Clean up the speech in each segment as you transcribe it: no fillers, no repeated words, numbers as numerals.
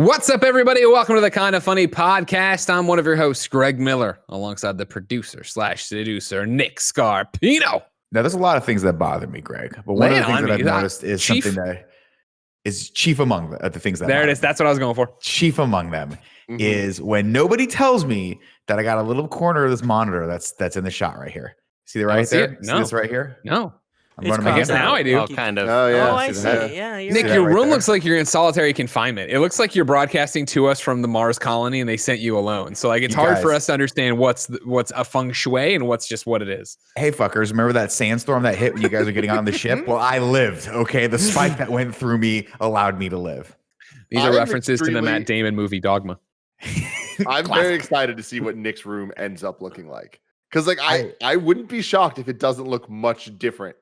What's up, everybody? Welcome to the Kind of Funny podcast. I'm one of your hosts, Greg Miller, alongside the producer slash seducer, Nick Scarpino. Now, there's a lot of things that bother me, Greg, but one of the things that I've noticed is something that is chief among the things that there it is. That's what I was going for. Chief among them is when nobody tells me that I got a little corner of this monitor that's in the shot right here. See it right there? No. See this right here? No. I'm running my hand now I do. Oh, kind of. Oh, yeah. Oh, I see. Yeah, Nick, your room looks like you're in solitary confinement. It looks like you're broadcasting to us from the Mars colony and they sent you alone. So like it's hard for us to understand what's a feng shui and what's just what it is. Hey, fuckers, remember that sandstorm that hit when you guys are getting on the ship? Well, I lived, okay? The spike that went through me allowed me to live. These are references to the Matt Damon movie Dogma. I'm very excited to see what Nick's room ends up looking like. Because like I wouldn't be shocked if it doesn't look much different.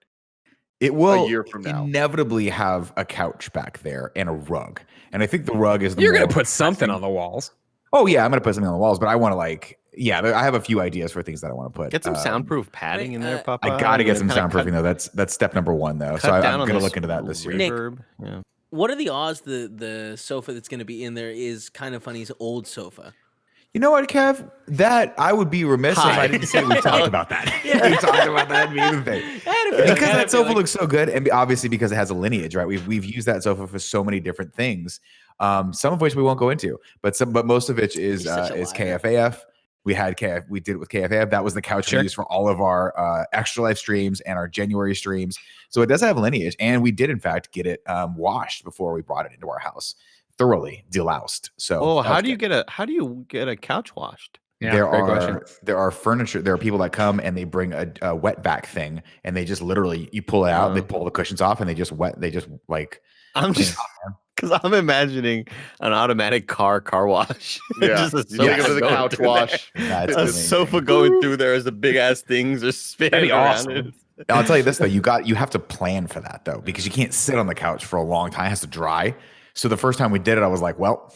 It will a year from now inevitably have a couch back there and a rug. And I think the rug is You're going to put something on the walls. Oh, yeah, I'm going to put something on the walls, but I want to I have a few ideas for things that I want to put. Get some soundproof padding in there, Papa. I got to get some soundproofing, though. That's step number one, though. So I'm going to look into that this year. Nick, yeah. What are the odds the sofa that's going to be in there is Kind of Funny's old sofa? You know what, Kev? That I would be remiss if I didn't say we talked about that. We talked about that being the thing. Because that sofa looks so good, and obviously because it has a lineage, right? We've used that sofa for so many different things, some of which we won't go into, but most of it is KFAF. We did it with KFAF. That was the couch we used for all of our Extra Life streams and our January streams. So it does have lineage, and we did in fact get it washed before we brought it into our house. Thoroughly deloused. So how do you get a couch washed? Yeah, there are furniture. There are people that come and they bring a wet back thing, and they just literally you pull it out, they pull the cushions off, and they just like. I'm just because I'm imagining an automatic car wash. Yeah, just a sofa the couch wash. A sofa going through there as the big ass things are spinning around it. I'll tell you this though, you have to plan for that though, because you can't sit on the couch for a long time. It has to dry. So the first time we did it, I was like, well,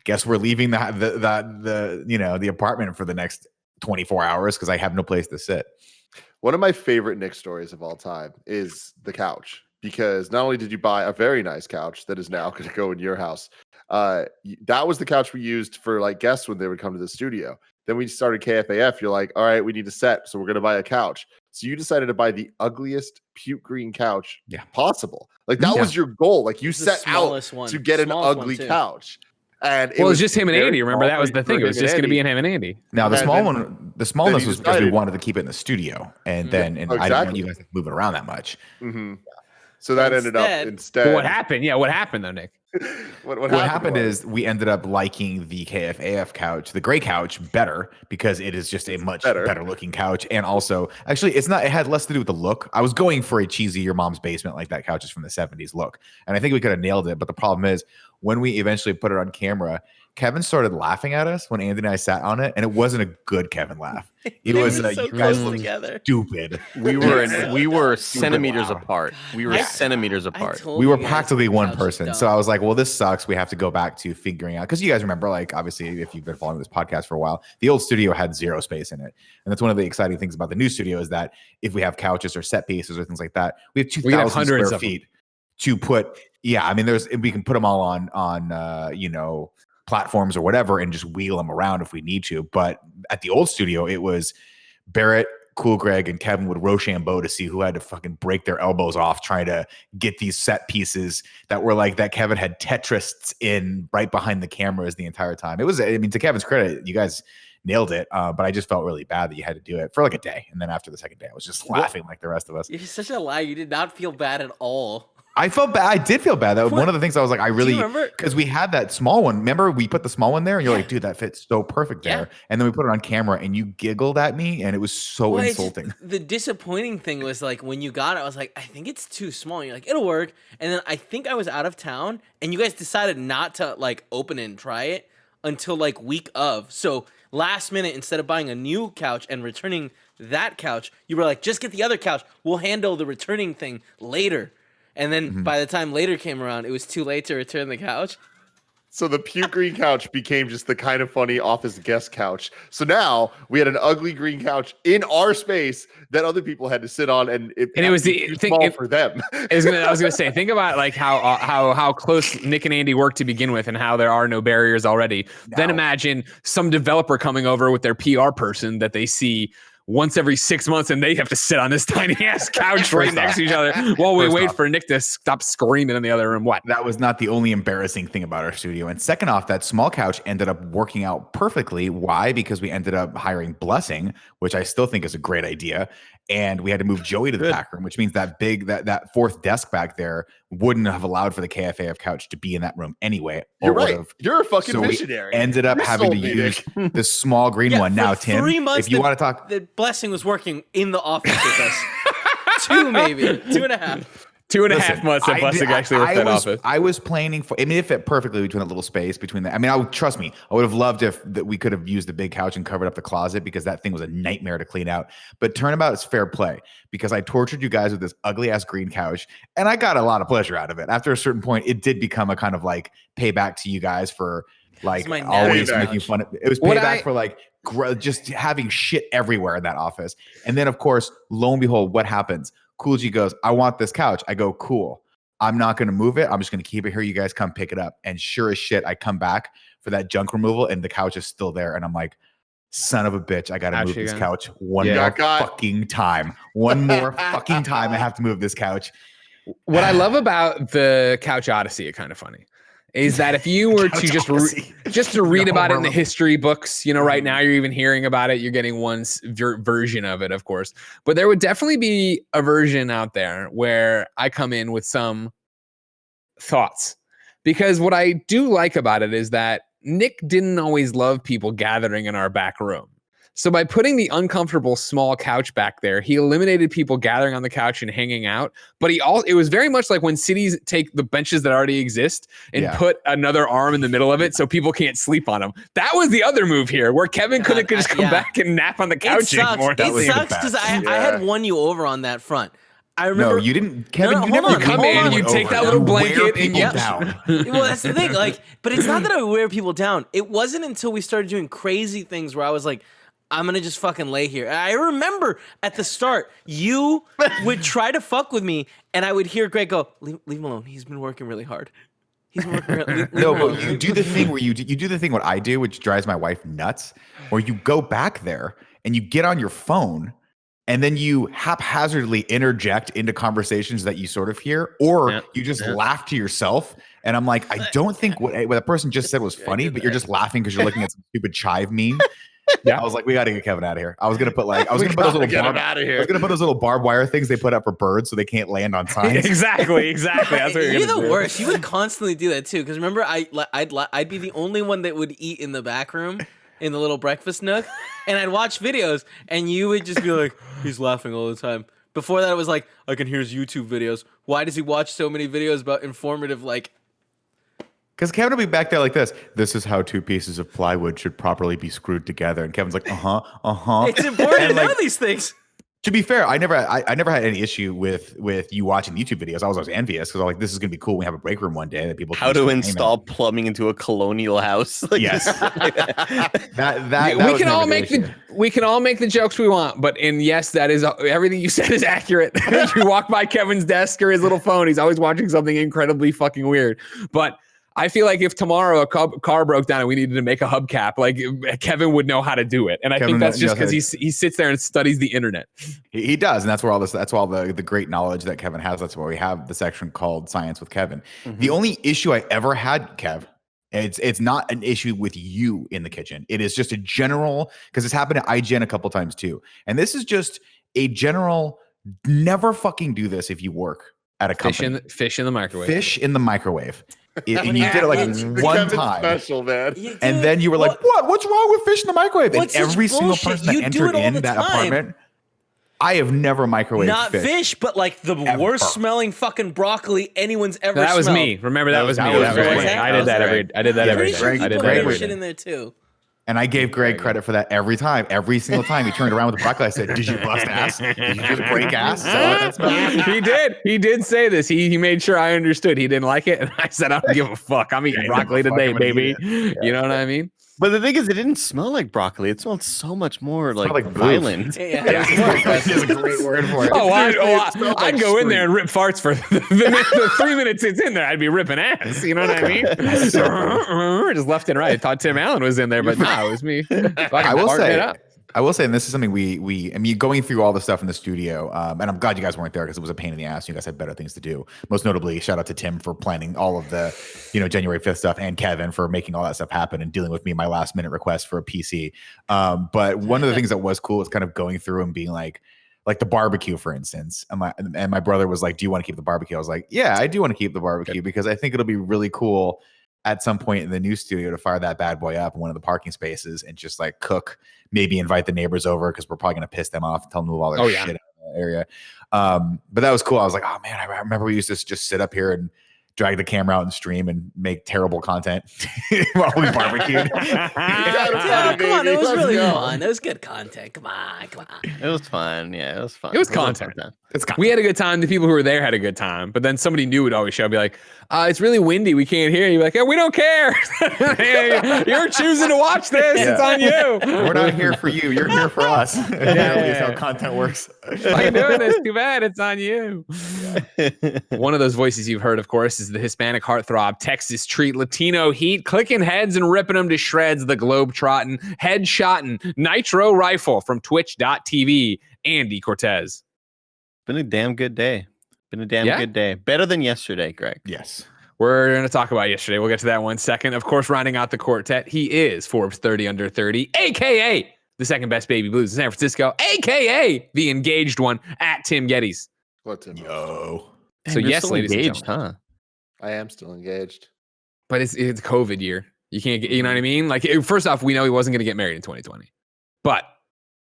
guess we're leaving the apartment for the next 24 hours because I have no place to sit. One of my favorite Nick stories of all time is the couch, because not only did you buy a very nice couch that is now going to go in your house, that was the couch we used for like guests when they would come to the studio. Then we started KFAF. You're like, all right, we need a set, so we're going to buy a couch. So you decided to buy the ugliest puke green couch possible. Like that was your goal. Like you set out to get an ugly couch. And it was just him and Andy. Remember, that was the thing. It was just going to be him and Andy. Now the smallness was because we wanted to keep it in the studio, and I didn't want you guys to move it around that much. Mm-hmm. So that ended up instead. But what happened? Yeah, what happened though, Nick? What happened is we ended up liking the KFAF couch, the gray couch, better because it is just a much better looking couch. And also, actually, it had less to do with the look. I was going for a cheesy your mom's basement, like that couch is from the 70s look. And I think we could have nailed it. But the problem is when we eventually put it on camera, Kevin started laughing at us when Andy and I sat on it, and it wasn't a good Kevin laugh. It was so you guys look together. Stupid. We were centimeters apart. We were centimeters apart. We were practically one person. So I was like, well, this sucks. We have to go back to figuring out, because you guys remember, like, obviously, if you've been following this podcast for a while, the old studio had zero space in it. And that's one of the exciting things about the new studio is that if we have couches or set pieces or things like that, we have 2,000 square feet to put. Yeah, I mean, we can put them all on platforms or whatever and just wheel them around if we need to. But at the old studio, it was Barrett, Cool Greg, and Kevin would Rochambeau to see who had to fucking break their elbows off trying to get these set pieces that were like that Kevin had Tetris in right behind the cameras the entire time. It was, I mean, to Kevin's credit, you guys nailed it. But I just felt really bad that you had to do it for like a day. And then after the second day, I was just laughing like the rest of us. You're such a liar. You did not feel bad at all. I felt bad. I did feel bad. That was one of the things I was like, because we had that small one. Remember, we put the small one there, and you're like, dude, that fits so perfect there. And then we put it on camera, and you giggled at me, and it was so insulting. The disappointing thing was like when you got it, I was like, I think it's too small. And you're like, it'll work. And then I think I was out of town, and you guys decided not to like open it and try it until like week of. So last minute, instead of buying a new couch and returning that couch, you were like, just get the other couch. We'll handle the returning thing later. And then by the time later came around, it was too late to return the couch. So the puke green couch became just the kind of funny office guest couch. So now we had an ugly green couch in our space that other people had to sit on, and it was too small for them. I was gonna say, think about like how close Nick and Andy work to begin with, and how there are no barriers already. No. Then imagine some developer coming over with their PR person that they see once every 6 months, and they have to sit on this tiny ass couch right next to each other while we wait for Nick to stop screaming in the other room. What? That was not the only embarrassing thing about our studio. And second off, that small couch ended up working out perfectly. Why? Because we ended up hiring Blessing, which I still think is a great idea. And we had to move Joey to the back room, which means that that fourth desk back there wouldn't have allowed for the KFAF couch to be in that room anyway. You're right. You're a fucking visionary. We ended up having to use the small green one. Now, Tim, 3 months if you want to talk, the Blessing was working in the office with us. 2 maybe 2.5. 2.5 months that Blessing actually worked that office. I was planning for. I mean, it fit perfectly between that little space between the. I mean, trust me. I would have loved if that we could have used the big couch and covered up the closet, because that thing was a nightmare to clean out. But turnabout is fair play, because I tortured you guys with this ugly ass green couch, and I got a lot of pleasure out of it. After a certain point, it did become a kind of like payback to you guys for like always making fun of. It was payback for like just having shit everywhere in that office. And then, of course, lo and behold, what happens? Cool G goes, I want this couch. I go, cool. I'm not going to move it. I'm just going to keep it here. You guys come pick it up. And sure as shit, I come back for that junk removal, and the couch is still there. And I'm like, son of a bitch, I got to move this couch one more fucking time. One more fucking time I have to move this couch. What I love about the Couch Odyssey, it's kind of funny, is that if you were to just to read about it in the history books, you know, right now you're even hearing about it. You're getting one version of it, of course. But there would definitely be a version out there where I come in with some thoughts. Because what I do like about it is that Nick didn't always love people gathering in our back room. So by putting the uncomfortable small couch back there, he eliminated people gathering on the couch and hanging out. But it was very much like when cities take the benches that already exist and put another arm in the middle of it so people can't sleep on them. That was the other move here, where Kevin couldn't just come back and nap on the couch anymore. It sucks because I had won you over on that front. I remember. No, you didn't, Kevin. You never come in. You take that little blanket and you down. Well, that's the thing. Like, but it's not that I wear people down. It wasn't until we started doing crazy things where I was like, I'm going to just fucking lay here. And I remember at the start, you would try to fuck with me, and I would hear Greg go, leave him alone. He's been working really hard. He's been working really hard. No, but you do the thing where you do the thing what I do, which drives my wife nuts, where you go back there and you get on your phone, and then you haphazardly interject into conversations that you sort of hear, or you just laugh to yourself. And I'm like, I don't think what a person just said was funny, but you're just laughing because you're looking at some stupid chive meme. Yeah, I was like, we got to get Kevin out of here. I was gonna put those little barbed wire things they put up for birds so they can't land on signs. exactly. That's what you're the worst. You would constantly do that too, because remember, I'd be the only one that would eat in the back room in the little breakfast nook, and I'd watch videos, and you would just be like, he's laughing all the time. Before that, it was like, I can hear his YouTube videos. Why does he watch so many videos about informative like? Because Kevin will be back there like this. This is how 2 pieces of plywood should properly be screwed together. And Kevin's like, It's important to know these things. To be fair, I never had any issue with you watching YouTube videos. I was always envious because I was like, this is gonna be cool. We have a break room one day that people. How to install plumbing into a colonial house? Like, yes. We can all make the jokes we want, but yes, that is everything you said is accurate. If you walk by Kevin's desk or his little phone, he's always watching something incredibly fucking weird. But I feel like if tomorrow a car broke down and we needed to make a hubcap, like Kevin would know how to do it. And I think that's just because he sits there and studies the internet. He does. And that's where all the great knowledge that Kevin has. That's why we have the section called Science with Kevin. Mm-hmm. The only issue I ever had, Kev, it's not an issue with you in the kitchen. It is just a general, because it's happened at IGN a couple times too. And this is just a general, never fucking do this if you work at a company. Fish in the microwave. Fish in the microwave. And you did it like one time, special, man. And then you were like, "What? What's wrong with fish in the microwave?" And every single person that entered in that apartment, I have never microwaved not fish, but like the worst smelling fucking broccoli anyone's ever smelled. That was me. Remember, that was me. I did that every day. Greg shit in there too. And I gave Greg credit for that every time. Every single time he turned around with the broccoli, I said, "Did you bust ass? Did you just break ass?" Is that what that smells? He did. He did say this. He made sure I understood. He didn't like it, and I said, "I don't give a fuck. I'm eating broccoli today, baby." You know what I mean? But the thing is, it didn't smell like broccoli. It smelled so much more like violent. Yeah, That's a great word for it. I'd go in there and rip farts for the 3 minutes it's in there. I'd be ripping ass. You know what I mean? Just left and right. I thought Tim Allen was in there, but no, it was me. I will say, and this is something I mean, going through all the stuff in the studio, and I'm glad you guys weren't there because it was a pain in the ass. You guys had better things to do. Most notably, shout out to Tim for planning all of the, January 5th stuff, and Kevin for making all that stuff happen and dealing with me my last minute request for a PC. But one of the things that was cool is kind of going through and being like the barbecue, for instance. And my brother was like, "Do you want to keep the barbecue?" I was like, "Yeah, I do want to keep the barbecue because I think it'll be really cool at some point in the new studio to fire that bad boy up in one of the parking spaces and just like cook, maybe invite the neighbors over because we're probably going to piss them off and tell them to move all their shit out of the area." But that was cool. I was like, "Oh man, I remember we used to just sit up here and drag the camera out and stream and make terrible content while we barbecued." Yeah, come on, it was really fun. It was good content. Come on. It was fun. Yeah, it was fun. It was content. We had a good time. The people who were there had a good time. But then somebody new would always show up, be like, "It's really windy. We can't hear you." Be like, "Yeah, we don't care. You're choosing to watch this. It's on you. We're not here for you. You're here for us." That's how content works. Why are you doing this? Too bad. It's on you. One of those voices you've heard, of course, is the Hispanic heartthrob, Texas treat, Latino heat, clicking heads and ripping them to shreds, the globe-trotting, headshotting, nitro rifle from twitch.tv, Andy Cortez. Been a damn good day. Good day. Better than yesterday, Greg. Yes. We're going to talk about yesterday. We'll get to that one second. Of course, rounding out the quartet, he is Forbes 30 under 30, a.k.a. the second best baby blues in San Francisco, a.k.a. the engaged one at Tim Gettys. Let him Yo. So yes, ladies engaged, and gentlemen. I am still engaged. But it's COVID year. You can't get, you know what I mean? Like, first off, we know he wasn't going to get married in 2020. But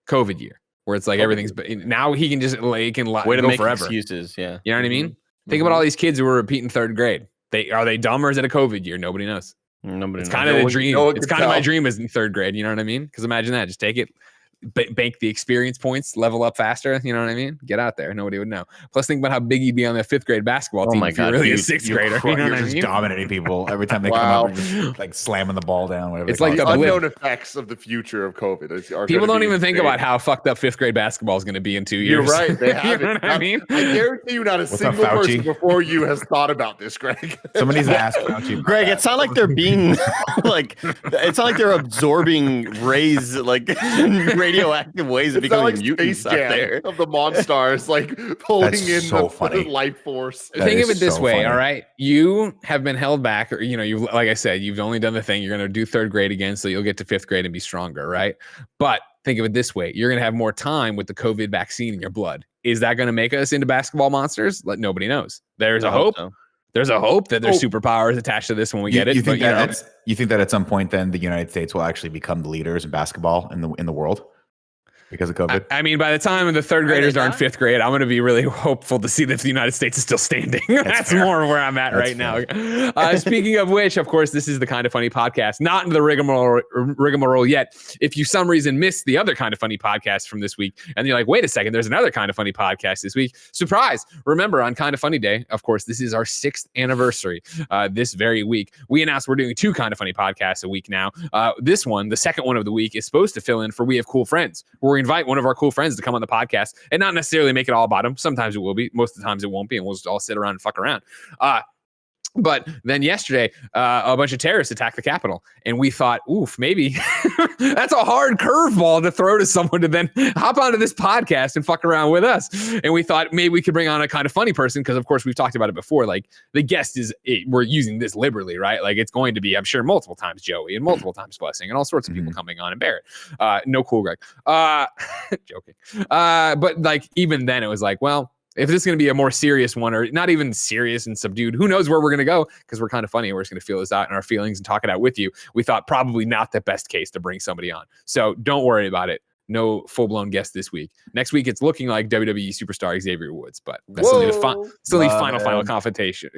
COVID year, where it's like everything's, now he can just, like, way to go make forever. Excuses, yeah. You know what I mean? Think about all these kids who were repeating third grade. Are they dumb or is it a COVID year? Nobody knows. It's kind of the dream. It's kind of my dream is in third grade. You know what I mean? Because imagine that. Just take it, bank the experience points, level up faster. You know what I mean? Get out there. Nobody would know. Plus, think about how big you'd be on the fifth grade basketball team. My God, really a sixth grader. You know You're what I just mean? dominating people every time they come up, and just, like slamming the ball down. Whatever it's like the unknown effects of the future of COVID. People don't even think about how fucked up fifth grade basketball is going to be in 2 years. You're right. They have you know what I mean? I guarantee you, not a single person before you has thought about this, Greg. Somebody's asked Fauci. Greg, it's not like they're being like, it's not like they're absorbing rays, like radioactive ways of becoming like mutants out there. Of the Monstars, like pulling in so the life force. Think of it this way, all right? You have been held back, or you like I said, you've only done the thing. You're going to do third grade again, so you'll get to fifth grade and be stronger, right? But think of it this way: you're going to have more time with the COVID vaccine in your blood. Is that going to make us into basketball monsters? Nobody knows. There's a hope. So. There's a hope that there's superpowers attached to this when we get it. You think that at some point, then the United States will actually become the leaders in basketball in the world? Because of COVID? I mean, by the time the third graders are in fifth grade, I'm going to be really hopeful to see if the United States is still standing. That's more where I'm at right now. Speaking of which, of course, this is the Kind of Funny podcast, not into the rigmarole yet. If you some reason missed the other Kind of Funny podcast from this week, and you're like, wait a second, there's another Kind of Funny podcast this week. Surprise! Remember, on Kind of Funny Day, of course, this is our 6th anniversary this very week. We announced we're doing 2 Kind of Funny podcasts a week now. This one, the second one of the week, is supposed to fill in for We Have Cool Friends, where we invite one of our cool friends to come on the podcast and not necessarily make it all about them. Sometimes it will be. Most of the times it won't be, and we'll just all sit around and fuck around. But then yesterday, a bunch of terrorists attacked the Capitol, and we thought, oof, maybe that's a hard curveball to throw to someone to then hop onto this podcast and fuck around with us. And we thought maybe we could bring on a kind of funny person because, of course, we've talked about it before. Like the guest we're using this liberally, right? Like it's going to be, I'm sure, multiple times Joey and multiple times Blessing and all sorts of people coming on and Barrett. No cool, Greg. Joking. But like even then, it was like, well, if this is going to be a more serious one, or not even serious and subdued, who knows where we're going to go, because we're kind of funny and we're just going to feel this out in our feelings and talk it out with you. We thought probably not the best case to bring somebody on. So don't worry about it. No full-blown guest this week. Next week, it's looking like WWE superstar Xavier Woods, but still need final confrontation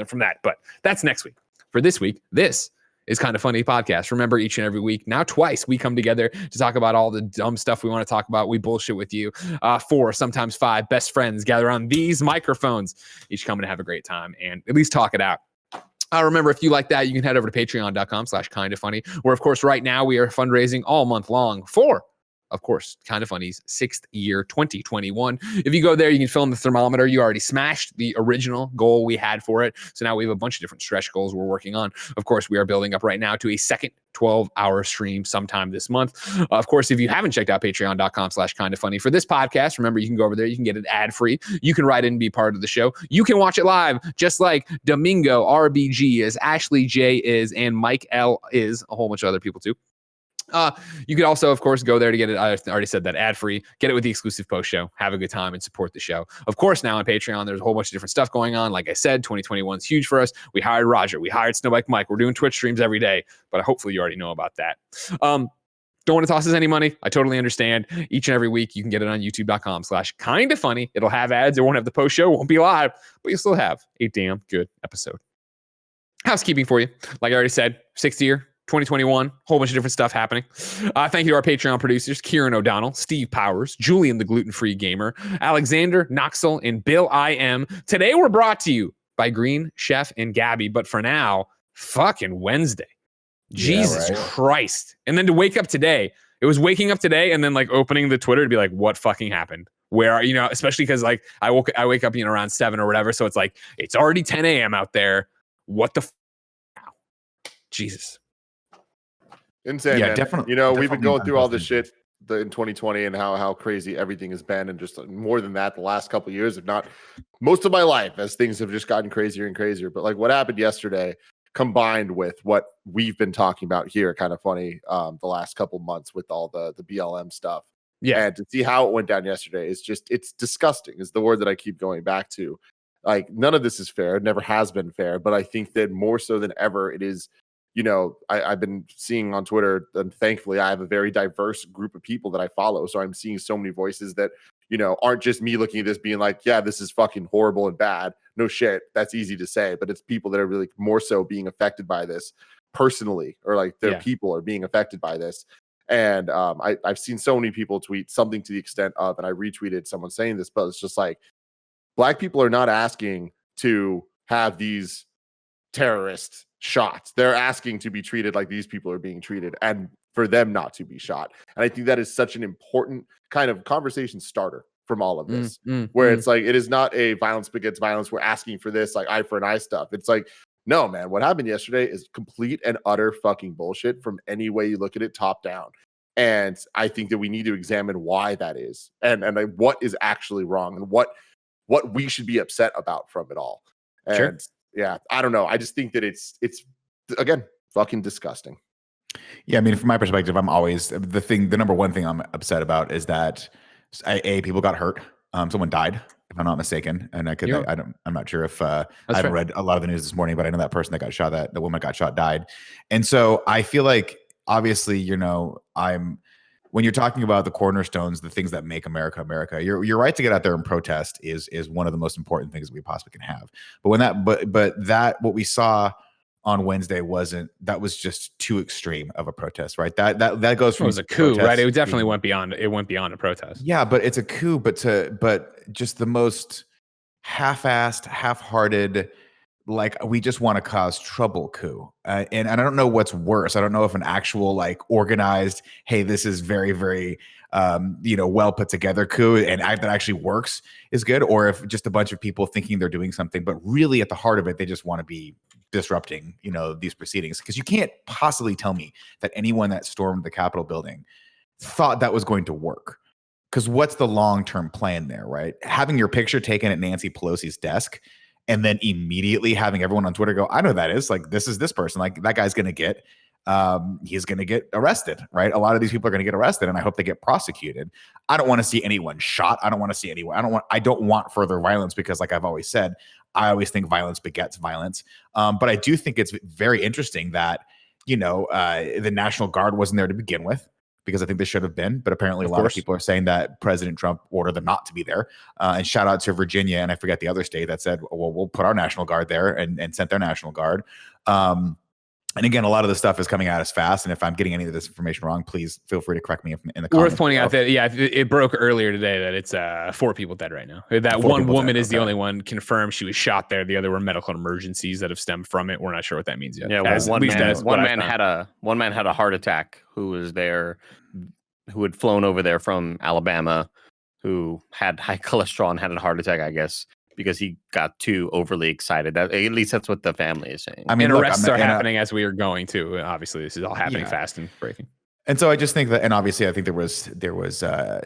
from that. But that's next week. For this week, this is Kind of Funny podcast. Remember, each and every week, now twice, we come together to talk about all the dumb stuff we want to talk about. We bullshit with you. 4, sometimes 5 best friends gather on these microphones, each coming to have a great time and at least talk it out. Remember, if you like that, you can head over to patreon.com/kindoffunny, where, of course, right now we are fundraising all month long for, of course, Kind of Funny's 6th year, 2021. If you go there, you can fill in the thermometer. You already smashed the original goal we had for it. So now we have a bunch of different stretch goals we're working on. Of course, we are building up right now to a second 12-hour stream sometime this month. Of course, if you haven't checked out patreon.com/kindoffunny for this podcast, remember, you can go over there. You can get it ad-free. You can write in and be part of the show. You can watch it live, just like Domingo, RBG is, Ashley J is, and Mike L is, a whole bunch of other people too. You could also, of course, go there to get it. I already said that, ad-free. Get it with the exclusive post show. Have a good time and support the show. Of course, now on Patreon, there's a whole bunch of different stuff going on. Like I said, 2021 is huge for us. We hired Roger. We hired Snowbike Mike. We're doing Twitch streams every day, but hopefully you already know about that. Don't want to toss us any money. I totally understand. Each and every week, you can get it on youtube.com/kindoffunny. It'll have ads. It won't have the post show. It won't be live, but you'll still have a damn good episode. Housekeeping for you. Like I already said, 6th year, 2021, whole bunch of different stuff happening. Thank you to our Patreon producers, Kieran O'Donnell, Steve Powers, Julian the Gluten-Free Gamer, Alexander Noxel, and Bill I.M. Today we're brought to you by Green, Chef, and Gabby. But for now, fucking Wednesday. Jesus Christ. And then to wake up today, it was waking up today and then like opening the Twitter to be like, what fucking happened? Where are, especially because like I wake up, around 7 or whatever. So it's like, it's already 10 a.m. out there. What the Jesus. Insane. Yeah, man. definitely. We've been going through all this shit in 2020 and how crazy everything has been, and just more than that, the last couple of years, if not most of my life, as things have just gotten crazier and crazier. But like what happened yesterday, combined with what we've been talking about here, Kind of Funny, the last couple months with all the BLM stuff. Yeah, and to see how it went down yesterday is just, it's disgusting. Is the word that I keep going back to. Like, none of this is fair. It never has been fair. But I think that more so than ever, it is. I've been seeing on Twitter, and thankfully I have a very diverse group of people that I follow. So I'm seeing so many voices that, aren't just me looking at this being like, yeah, this is fucking horrible and bad. No shit. That's easy to say, but it's people that are really more so being affected by this personally, or like their people are being affected by this. And I've seen so many people tweet something to the extent of, and I retweeted someone saying this, but it's just like, Black people are not asking to have these terrorists shot. They're asking to be treated like these people are being treated, and for them not to be shot. And I think that is such an important kind of conversation starter from all of this, where it's like, it is not a violence begets violence. We're asking for this, like eye for an eye stuff. It's like, no, man, what happened yesterday is complete and utter fucking bullshit from any way you look at it, top down. And I think that we need to examine why that is, and like what is actually wrong, and what we should be upset about from it all. And yeah, I don't know. I just think that it's again, fucking disgusting. Yeah, I mean, from my perspective, I'm always the number one thing I'm upset about is that people got hurt. Someone died, if I'm not mistaken, and I'm not sure if I haven't read a lot of the news this morning, but I know that person that got shot, that the woman that got shot, died. And so I feel like, obviously, when you're talking about the cornerstones, the things that make America America, your right to get out there and protest is one of the most important things that we possibly can have. But what we saw on Wednesday that was just too extreme of a protest, right? That goes from, it was a coup, right? It definitely went beyond a protest. Yeah, but it's a coup, but just the most half-assed, half-hearted, like, we just want to cause trouble coup. And I don't know what's worse. I don't know if an actual like organized, hey, this is very, very, well put together coup and that actually works is good, or if just a bunch of people thinking they're doing something, but really at the heart of it, they just want to be disrupting, these proceedings. Because you can't possibly tell me that anyone that stormed the Capitol building thought that was going to work. Because what's the long-term plan there, right? Having your picture taken at Nancy Pelosi's desk, and then immediately having everyone on Twitter go, I know that is, like, this is this person, like that guy's going to get, he's going to get arrested, right? A lot of these people are going to get arrested, and I hope they get prosecuted. I don't want to see anyone shot. I don't want to see anyone. I don't want further violence, because like I've always said, I always think violence begets violence. But I do think it's very interesting that, the National Guard wasn't there to begin with, because I think they should have been. But apparently a lot of people are saying that President Trump ordered them not to be there. And shout out to Virginia, and I forget the other state that said, well, we'll put our National Guard there, and sent their National Guard. And again, a lot of the stuff is coming out as fast. And if I'm getting any of this information wrong, please feel free to correct me in the comments. Worth pointing out that, it broke earlier today that it's 4 people dead right now. That one woman is the only one confirmed she was shot there. The other were medical emergencies that have stemmed from it. We're not sure what that means yet. Yeah, one man had a heart attack who was there, who had flown over there from Alabama, who had high cholesterol and had a heart attack, I guess, because he got too overly excited. At least that's what the family is saying. I mean, arrests are happening as we are going to. Obviously, this is all happening fast and breaking. And so I just think that, and obviously I think there was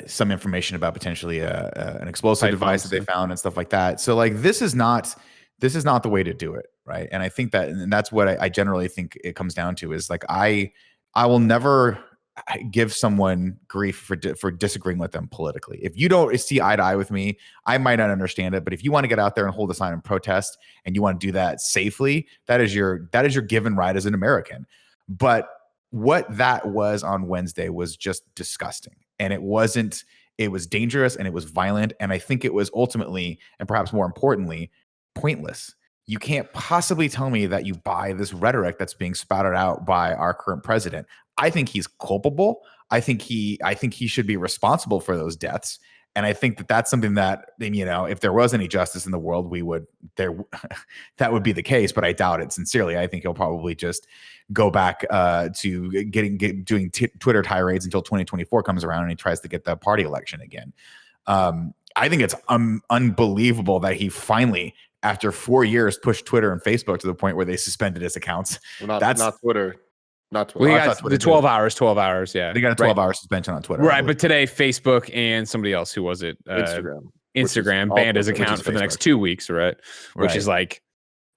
some information about potentially an explosive device that they found and stuff like that. So like this is not the way to do it, right? And I think that, and that's what I generally think it comes down to is like I will never give someone grief for disagreeing with them politically. If you don't see eye to eye with me, I might not understand it. But if you want to get out there and hold a sign and protest, and you want to do that safely, that is your given right as an American. But what that was on Wednesday was just disgusting, and it was dangerous, and it was violent, and I think it was ultimately, and perhaps more importantly, pointless. You can't possibly tell me that you buy this rhetoric that's being spouted out by our current president. I think he's culpable. I think he should be responsible for those deaths. And I think that that's something that, if there was any justice in the world, that would be the case, but I doubt it sincerely. I think he'll probably just go back to doing Twitter tirades until 2024 comes around and he tries to get the party election again. I think it's unbelievable that he finally, after 4 years, pushed Twitter and Facebook to the point where they suspended his accounts. Well, not Twitter. Not Twitter. Well, he got the 12 hours. Yeah. They got a 12-hour suspension on Twitter. Right. But today, Facebook and somebody else, who was it? Instagram banned his account for the next 2 weeks, right? Which is like,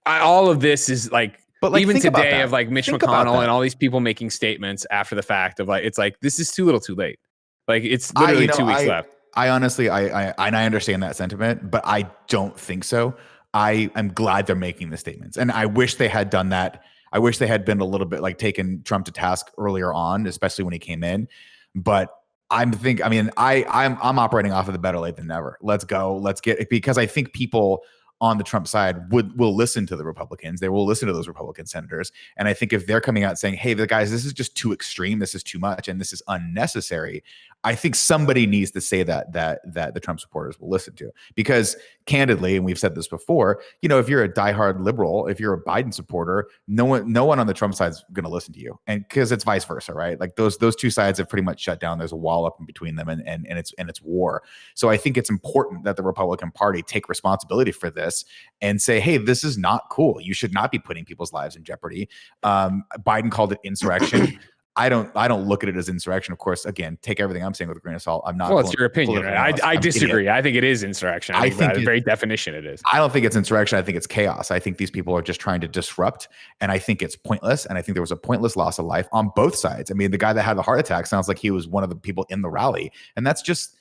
all of this is like, but like, even today of like Mitch McConnell and all these people making statements after the fact of like, it's like, this is too little too late. Like it's literally 2 weeks left. I honestly, I understand that sentiment, but I don't think so. I'm glad they're making the statements, and I wish they had done that. I wish they had been a little bit like taken Trump to task earlier on, especially when he came in. But I'm operating off of the better late than never. Let's go. Let's get it, because I think people on the Trump side will listen to the Republicans. They will listen to those Republican senators. And I think if they're coming out saying, hey, the guys, this is just too extreme, this is too much, and this is unnecessary, I think somebody needs to say that the Trump supporters will listen to. Because candidly, and we've said this before, if you're a diehard liberal, if you're a Biden supporter, no one on the Trump side is going to listen to you. And because it's vice versa, right? Like those two sides have pretty much shut down. There's a wall up in between them, and it's war. So I think it's important that the Republican Party take responsibility for this and say, hey, this is not cool. You should not be putting people's lives in jeopardy. Biden called it insurrection. I don't look at it as insurrection. Of course, again, take everything I'm saying with a grain of salt. I'm not. Well, it's your opinion. Right? I disagree. I think it is insurrection. I think by the very definition it is. I don't think it's insurrection. I think it's chaos. I think these people are just trying to disrupt, and I think it's pointless. And I think there was a pointless loss of life on both sides. I mean, the guy that had the heart attack sounds like he was one of the people in the rally, and that's just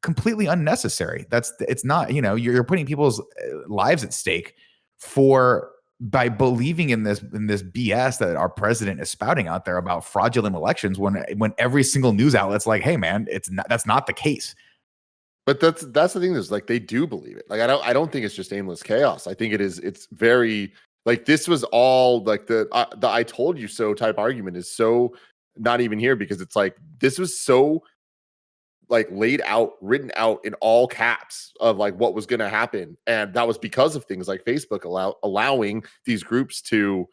completely unnecessary. It's not. You're putting people's lives at stake by believing in this BS that our president is spouting out there about fraudulent elections, when every single news outlet's like, hey man, that's not the case. But that's the thing, is like they do believe it. Like I don't think it's just aimless chaos. I think it's very like, this was all like the I told you so type argument is so not even here, because it's like this was so like laid out, written out in all caps of like what was going to happen. And that was because of things like Facebook allowing these groups to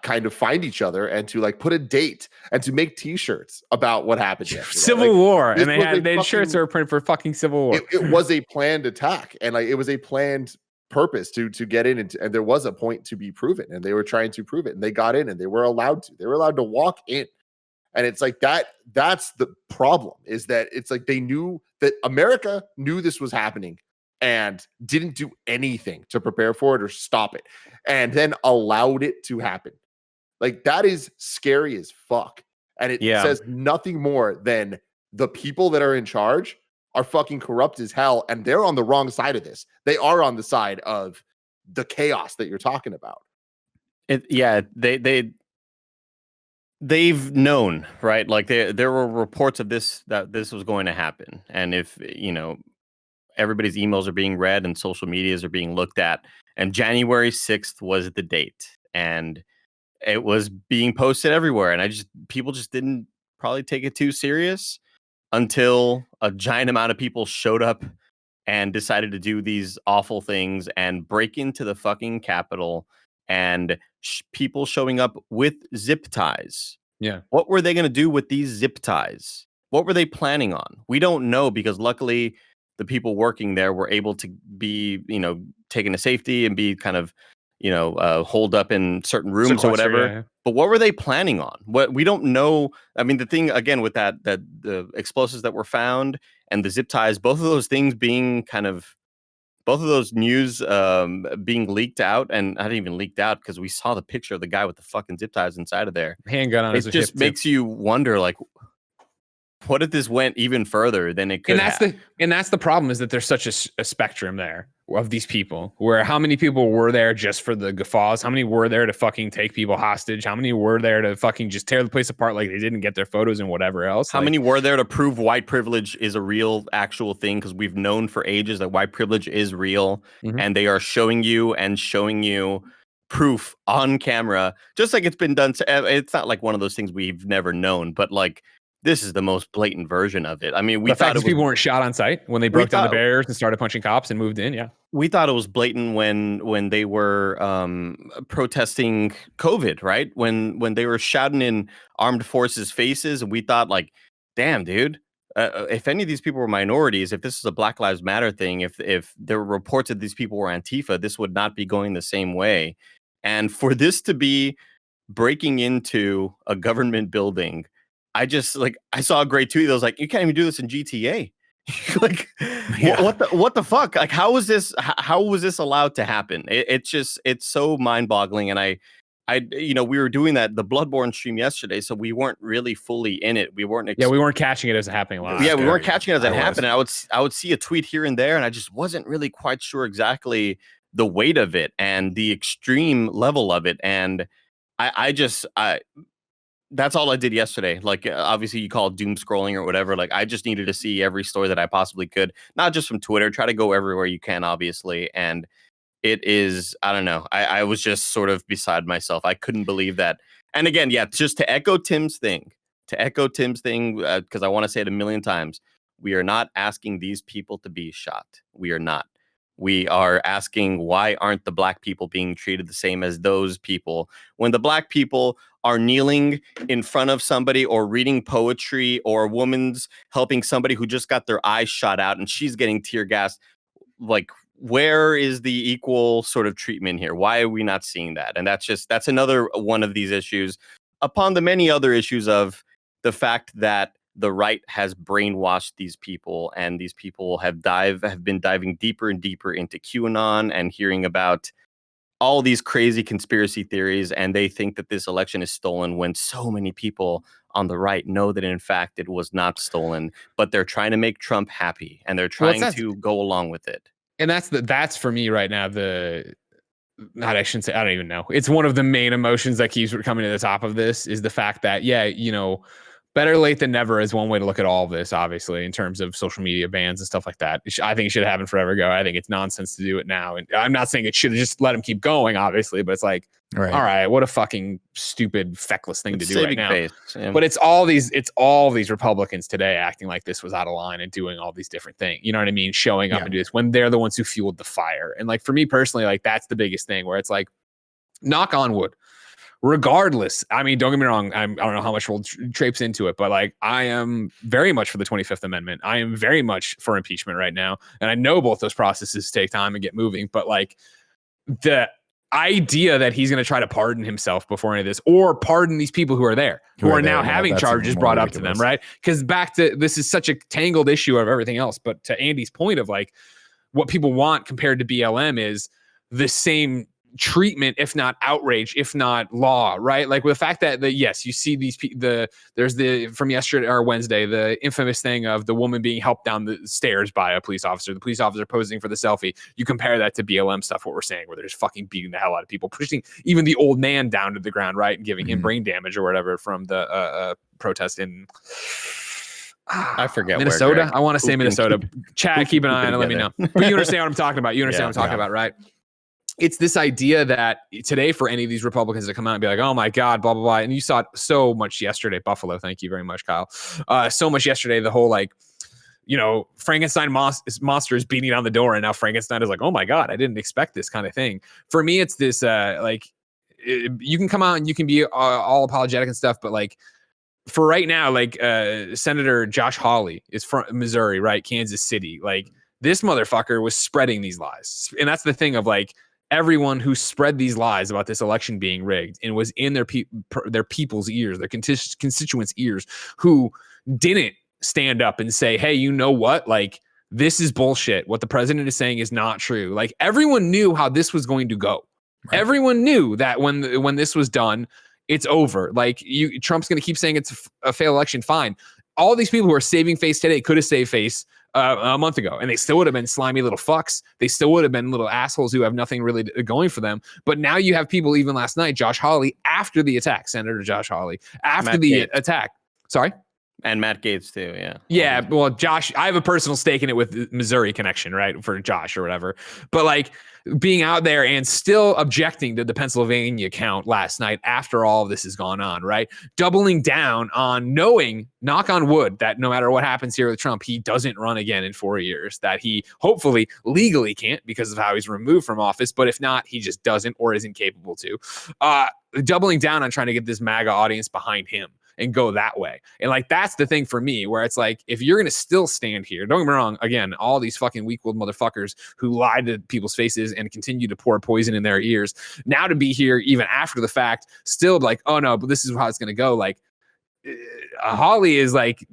kind of find each other and to like put a date and to make t-shirts about what happened yesterday. Civil War. And they had shirts that were printed for fucking Civil War. It was a planned attack, and like it was a planned purpose to get in, and there was a point to be proven, and they were trying to prove it, and they got in, and they were allowed to walk in. And it's like that's the problem, is that it's like they knew that America knew this was happening and didn't do anything to prepare for it or stop it, and then allowed it to happen. Like that is scary as fuck. And it says nothing more than the people that are in charge are fucking corrupt as hell, and they're on the wrong side of this. They are on the side of the chaos that you're talking about. They've known, right? Like there were reports of that this was going to happen. And if, everybody's emails are being read and social medias are being looked at, and January 6th was the date. And it was being posted everywhere, and people just didn't probably take it too serious until a giant amount of people showed up and decided to do these awful things and break into the fucking Capitol, and people showing up with zip ties. Yeah. What were they going to do with these zip ties? What were they planning on? We don't know, because luckily the people working there were able to be, taken to safety and be kind of, holed up in certain rooms or whatever. Yeah. But what were they planning on? What we don't know. I mean, the thing again with that the explosives that were found and the zip ties, both of those things being both of those news being leaked out, and not even leaked out because we saw the picture of the guy with the fucking zip ties inside of there. Handgun on his hip. It just makes you wonder, like, what if this went even further than it could have? And that's the problem, is that there's such a spectrum there of these people, where how many people were there just for the guffaws? How many were there to fucking take people hostage? How many were there to fucking just tear the place apart like they didn't get their photos and whatever else? How many were there to prove white privilege is a real, actual thing? Because we've known for ages that white privilege is real, and they are showing you proof on camera, just like it's been done. It's not like one of those things we've never known, but like, this is the most blatant version of it. I mean, the fact that people weren't shot on site when they broke down the barriers and started punching cops and moved in. Yeah, we thought it was blatant when they were protesting COVID, right? When they were shouting in armed forces' faces, and we thought, like, damn, dude. If any of these people were minorities, if this is a Black Lives Matter thing, if there were reports that these people were Antifa, this would not be going the same way. And for this to be breaking into a government building, I saw a great tweet that was like, you can't even do this in GTA. Like, what the fuck? Like, how was this allowed to happen? It's so mind-boggling. And we were doing the Bloodborne stream yesterday, so we weren't really fully in it. We weren't catching it as happening live. Yeah, we weren't catching it as it happened. And I would see a tweet here and there, and I just wasn't really quite sure exactly the weight of it and the extreme level of it. And that's all I did yesterday. Like, obviously you call it doom scrolling or whatever. Like, I just needed to see every story that I possibly could, not just from Twitter. Try to go everywhere you can, obviously. And it is, I don't know. I was just sort of beside myself. I couldn't believe that. And again, yeah, just to echo Tim's thing, because I want to say it a million times. We are not asking these people to be shot. We are not. We are asking, why aren't the black people being treated the same as those people? When the black people are kneeling in front of somebody or reading poetry, or a woman's helping somebody who just got their eyes shot out and she's getting tear gassed, like, where is the equal sort of treatment here? Why are we not seeing that? And that's another one of these issues, upon the many other issues of the fact that the right has brainwashed these people, and these people have been diving deeper and deeper into QAnon and hearing about all these crazy conspiracy theories, and they think that this election is stolen, when so many people on the right know that in fact it was not stolen, but they're trying to make Trump happy, and they're trying to go along with it. And that's for me right now, I shouldn't say, I don't even know. It's one of the main emotions that keeps coming to the top of this, is the fact that, better late than never is one way to look at all of this, obviously, in terms of social media bans and stuff like that. I think it should have happened forever ago. I think it's nonsense to do it now. And I'm not saying it should have just let them keep going, obviously, but it's like, all right, what a fucking stupid, feckless thing to do right now. Yeah. But it's all these Republicans today acting like this was out of line and doing all these different things. You know what I mean? Showing up and do this when they're the ones who fueled the fire. And like, for me personally, like, that's the biggest thing, where it's like, knock on wood. Regardless, I mean, don't get me wrong. I don't know how much we'll traipse into it, but like, I am very much for the 25th Amendment. I am very much for impeachment right now. And I know both those processes take time and get moving, but like, the idea that he's going to try to pardon himself before any of this, or pardon these people who are there, who are now having charges brought up to them, right? Because back to, this is such a tangled issue of everything else. But to Andy's point of like, what people want compared to BLM is the same treatment, if not outrage, if not law, right? Like, with the fact that yes, you see these there's from yesterday or Wednesday, the infamous thing of the woman being helped down the stairs by a police officer, the police officer posing for the selfie. You compare that to BLM stuff, what we're saying, where they're just fucking beating the hell out of people, pushing even the old man down to the ground, right? And giving him brain damage or whatever from the protest in I forget Minnesota. I want to say Minnesota. Chat, keep an eye on it. Let me know. But you understand what I'm talking about. You understand what I'm talking about, right? it's this idea that today for any of these Republicans to come out and be like, oh my God, blah, blah, blah. And you saw it so much yesterday, Buffalo. Thank you very much, Kyle. So much yesterday, the whole like, Frankenstein monster is beating on the door. And now Frankenstein is like, oh my God, I didn't expect this kind of thing. For me, it's this you can come out and you can be all apologetic and stuff. But like for right now, like Senator Josh Hawley is from Missouri, right? Kansas City. Like this motherfucker was spreading these lies. And that's the thing of like, everyone who spread these lies about this election being rigged and was in their people's ears, their constituents' ears, who didn't stand up and say, hey, you know what? Like, this is bullshit. What the president is saying is not true. Like, everyone knew how this was going to go. Right. Everyone knew that when this was done, it's over. Like, Trump's going to keep saying it's a failed election. Fine. All these people who are saving face today could have saved face a month ago, and they still would have been slimy little fucks. They still would have been little assholes who have nothing really going for them. But now you have people, even last night, Josh Hawley, after the attack, Senator Josh Hawley, after the attack. Sorry? And Matt Gaetz too, yeah. Yeah, well, Josh, I have a personal stake in it with the Missouri connection, right, for Josh or whatever. But like being out there and still objecting to the Pennsylvania count last night after all of this has gone on, right? Doubling down on knowing, knock on wood, that no matter what happens here with Trump, he doesn't run again in 4 years, that he hopefully legally can't because of how he's removed from office. But if not, he just doesn't or isn't capable to. Doubling down on trying to get this MAGA audience behind him and go that way. And like, that's the thing for me, where it's like, if you're going to still stand here, don't get me wrong, again, all these fucking weak-willed motherfuckers who lied to people's faces and continue to pour poison in their ears, now to be here even after the fact, still like, oh no, but this is how it's going to go. Like, Hawley is like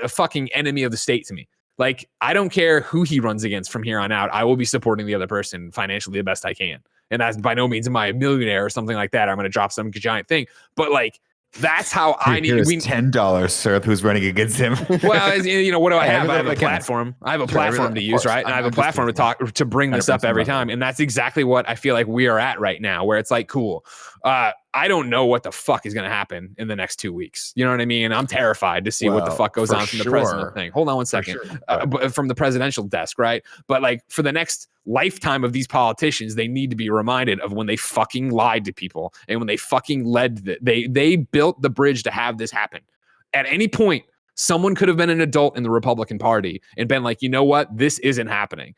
a fucking enemy of the state to me. Like, I don't care who he runs against from here on out. I will be supporting the other person financially the best I can. And that's by no means am I a millionaire or something like that. I'm going to drop some giant thing. But like, that's how I need. $10, sir. Who's running against him? Well, what do I have? I have a platform. I have a platform to use, right? And I have a platform to bring this up every time. And that's exactly what I feel like we are at right now, where it's like, cool. I don't know what the fuck is going to happen in the next 2 weeks. You know what I mean? I'm terrified to see what the fuck goes on from the president thing. Hold on one second. From the presidential desk, right? But like for the next lifetime of these politicians, they need to be reminded of when they fucking lied to people and when they fucking they built the bridge to have this happen. At any point, someone could have been an adult in the Republican Party and been like, you know what? This isn't happening.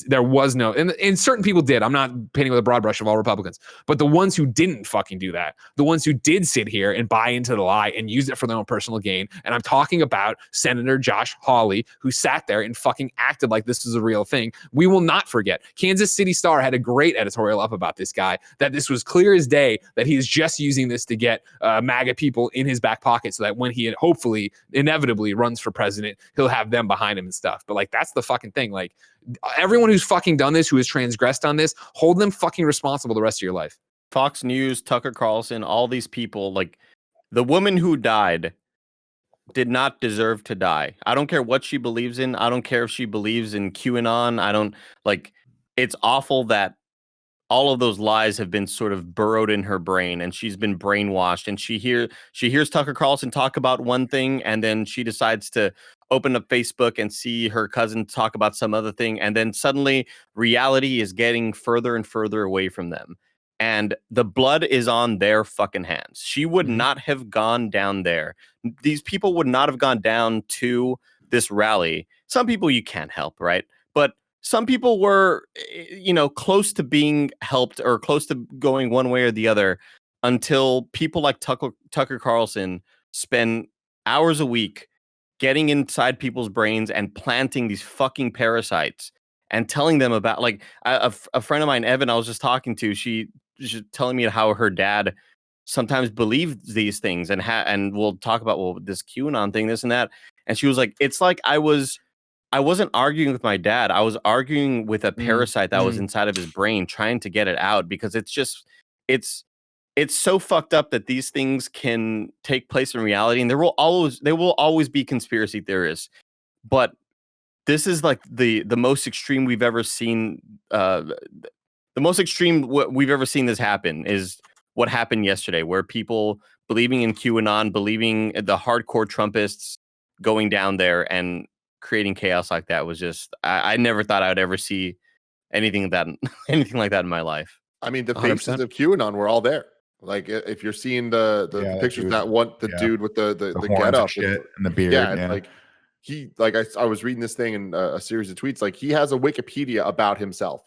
There was no, and certain people did. I'm not painting with a broad brush of all Republicans, but the ones who didn't fucking do that, the ones who did sit here and buy into the lie and use it for their own personal gain. And I'm talking about Senator Josh Hawley, who sat there and fucking acted like this was a real thing. We will not forget. Kansas City Star had a great editorial up about this guy, that this was clear as day that he is just using this to get MAGA people in his back pocket so that when he hopefully inevitably runs for president, he'll have them behind him and stuff. But like, that's the fucking thing. Like, everyone who's fucking done this, who has transgressed on this, hold them fucking responsible the rest of your life. Fox News, Tucker Carlson, all these people, like the woman who died did not deserve to die. I don't care what she believes in. I don't care if she believes in QAnon. I don't like, it's awful that all of those lies have been sort of burrowed in her brain and she's been brainwashed, and she hears Tucker Carlson talk about one thing and then she decides to open up Facebook and see her cousin talk about some other thing, and then suddenly reality is getting further and further away from them, and the blood is on their fucking hands. She would not have gone down there. These people would not have gone down to this rally. Some people you can't help, right? But some people were, close to being helped or close to going one way or the other, until people like Tucker Carlson spend hours a week getting inside people's brains and planting these fucking parasites and telling them about, like, a friend of mine, Evan, I was just talking to, she's telling me how her dad sometimes believes these things and we'll talk about, well, this QAnon thing, this and that. And she was like, it's like I wasn't arguing with my dad. I was arguing with a parasite that was inside of his brain, trying to get it out, because it's so fucked up that these things can take place in reality, and there will always be conspiracy theorists. But this is like the most extreme we've ever seen. The most extreme we've ever seen this happen is what happened yesterday, where people believing in QAnon, believing the hardcore Trumpists going down there and creating chaos like that was just, I never thought I would ever see anything like that in my life. I mean, the 100%. faces of QAnon were all there. Like if you're seeing the pictures, the dude with the get up and the beard, yeah. Like I was reading this thing in a series of tweets. Like he has a Wikipedia about himself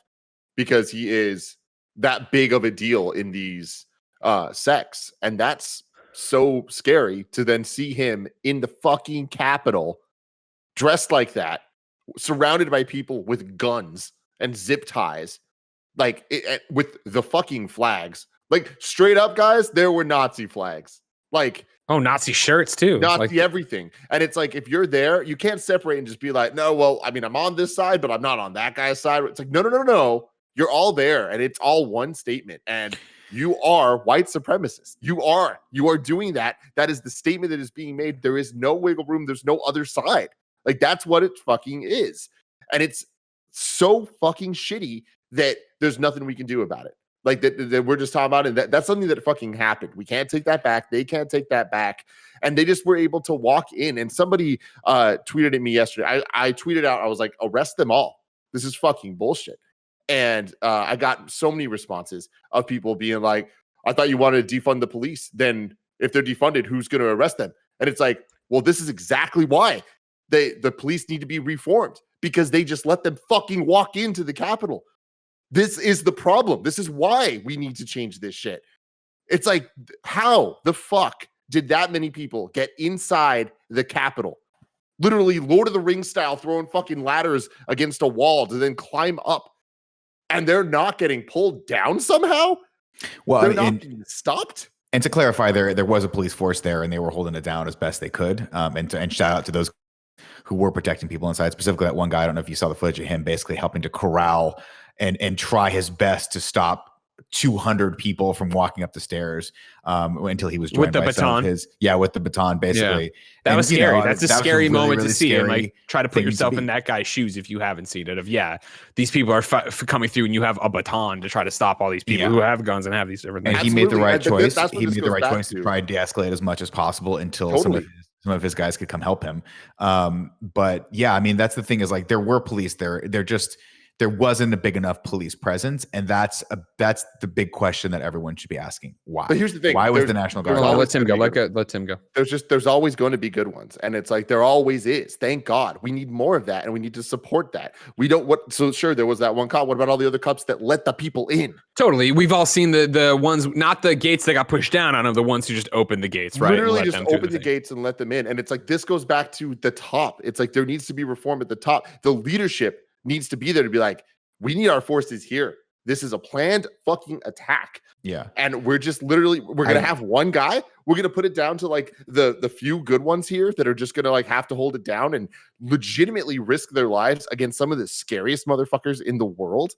because he is that big of a deal in these sects, and that's so scary to then see him in the fucking Capitol dressed like that, surrounded by people with guns and zip ties, like with the fucking flags. Like straight up, guys, there were Nazi flags. Like Nazi shirts too. Nazi like everything. And it's like if you're there, you can't separate and just be like, no, well, I mean, I'm on this side, but I'm not on that guy's side. It's like, no. You're all there, and it's all one statement. And you are white supremacists. You are doing that. That is the statement that is being made. There is no wiggle room. There's no other side. Like that's what it fucking is. And it's so fucking shitty that there's nothing we can do about it. Like that we're just talking about it. That's something that fucking happened. We can't take that back. They can't take that back. And they just were able to walk in. And somebody tweeted at me yesterday. I tweeted out, I was like, arrest them all. This is fucking bullshit. And I got so many responses of people being like, I thought you wanted to defund the police. Then if they're defunded, who's going to arrest them? And it's like, well, this is exactly why the police need to be reformed, because they just let them fucking walk into the Capitol. This is the problem. This is why we need to change this shit. It's like, how the fuck did that many people get inside the Capitol? Literally Lord of the Rings style, throwing fucking ladders against a wall to then climb up. And they're not getting pulled down somehow? Well, they're not being stopped? And to clarify, there was a police force there, and they were holding it down as best they could. And shout out to those who were protecting people inside, specifically that one guy. I don't know if you saw the footage of him basically helping to corral and try his best to stop 200 people from walking up the stairs until he was joined with the by baton. With the baton, basically. Yeah. That was scary. That's a scary moment really to see. And scary try to put yourself in that guy's shoes if you haven't seen it. These people are coming through, and you have a baton to try to stop all these people who have guns and have these different things. And he made the right choice. He made the right choice to try and de-escalate as much as possible until some of his guys could come help him. But yeah, I mean, that's the thing is like there were police there. There wasn't a big enough police presence, and that's the big question that everyone should be asking. Why? But here's the thing: why was the National Guard? Let Tim go. Let Tim go. There's always going to be good ones, and it's like there always is. Thank God, we need more of that, and we need to support that. We don't. So sure, there was that one cop. What about all the other cops that let the people in? Totally, we've all seen the ones, not the gates that got pushed down on them, the ones who just opened the gates, right? Literally just open the gates and let them in. And it's like this goes back to the top. It's like there needs to be reform at the top. The leadership needs to be there to be like, we need our forces here. This is a planned fucking attack. Yeah. And we're just literally, we're going to have one guy. We're going to put it down to like the few good ones here that are just going to like have to hold it down and legitimately risk their lives against some of the scariest motherfuckers in the world.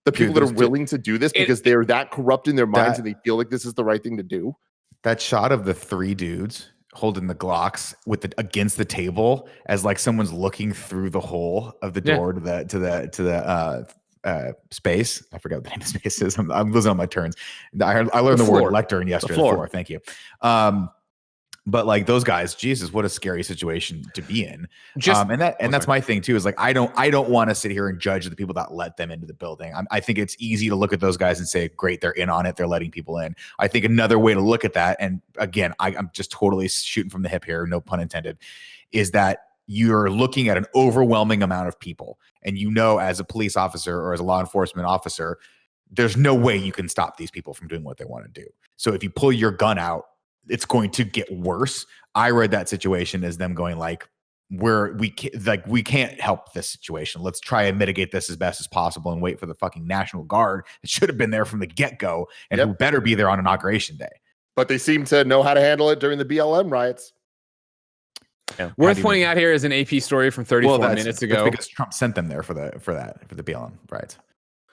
The people that are willing to do this because they're that corrupt in their minds and they feel like this is the right thing to do. That shot of the three dudes holding the Glocks against the table as like someone's looking through the hole of the door to the space. I forgot what the name of the space is. I'm losing on my turns. I learned the word lectern yesterday. The floor. Thank you. But like those guys, Jesus, what a scary situation to be in. That's my thing too, is like, I don't want to sit here and judge the people that let them into the building. I think it's easy to look at those guys and say, great, they're in on it. They're letting people in. I think another way to look at that, and again, I'm just totally shooting from the hip here, no pun intended, is that you're looking at an overwhelming amount of people. And as a police officer or as a law enforcement officer, there's no way you can stop these people from doing what they want to do. So if you pull your gun out, it's going to get worse. I read that situation as them going like, we can't help this situation. Let's try and mitigate this as best as possible and wait for the fucking National Guard. It should have been there from the get-go, and who better be there on Inauguration Day. But they seem to know how to handle it during the BLM riots. Yeah. Worth pointing out here is an AP story from 34 minutes ago. That's because Trump sent them there for the BLM riots.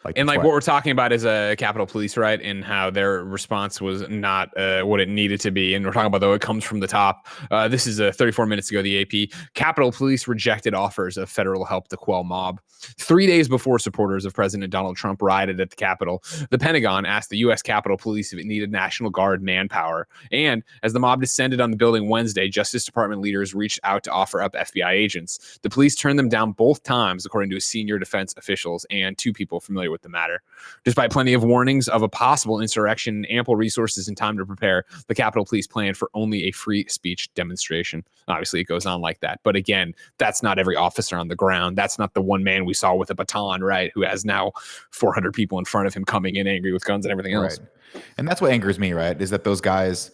What we're talking about is a Capitol Police riot and how their response was not what it needed to be. And we're talking about, though, it comes from the top. This is 34 minutes ago, the AP. Capitol Police rejected offers of federal help to quell mob. 3 days before supporters of President Donald Trump rioted at the Capitol, the Pentagon asked the U.S. Capitol Police if it needed National Guard manpower. And as the mob descended on the building Wednesday, Justice Department leaders reached out to offer up FBI agents. The police turned them down both times, according to senior defense officials and two people familiar with the matter. Despite plenty of warnings of a possible insurrection, ample resources and time to prepare, the Capitol Police planned for only a free speech demonstration. Obviously, it goes on like that. But again, that's not every officer on the ground. That's not the one man we saw with a baton, right? Who has now 400 people in front of him coming in angry with guns and everything else. Right. And that's what angers me, right? Is that those guys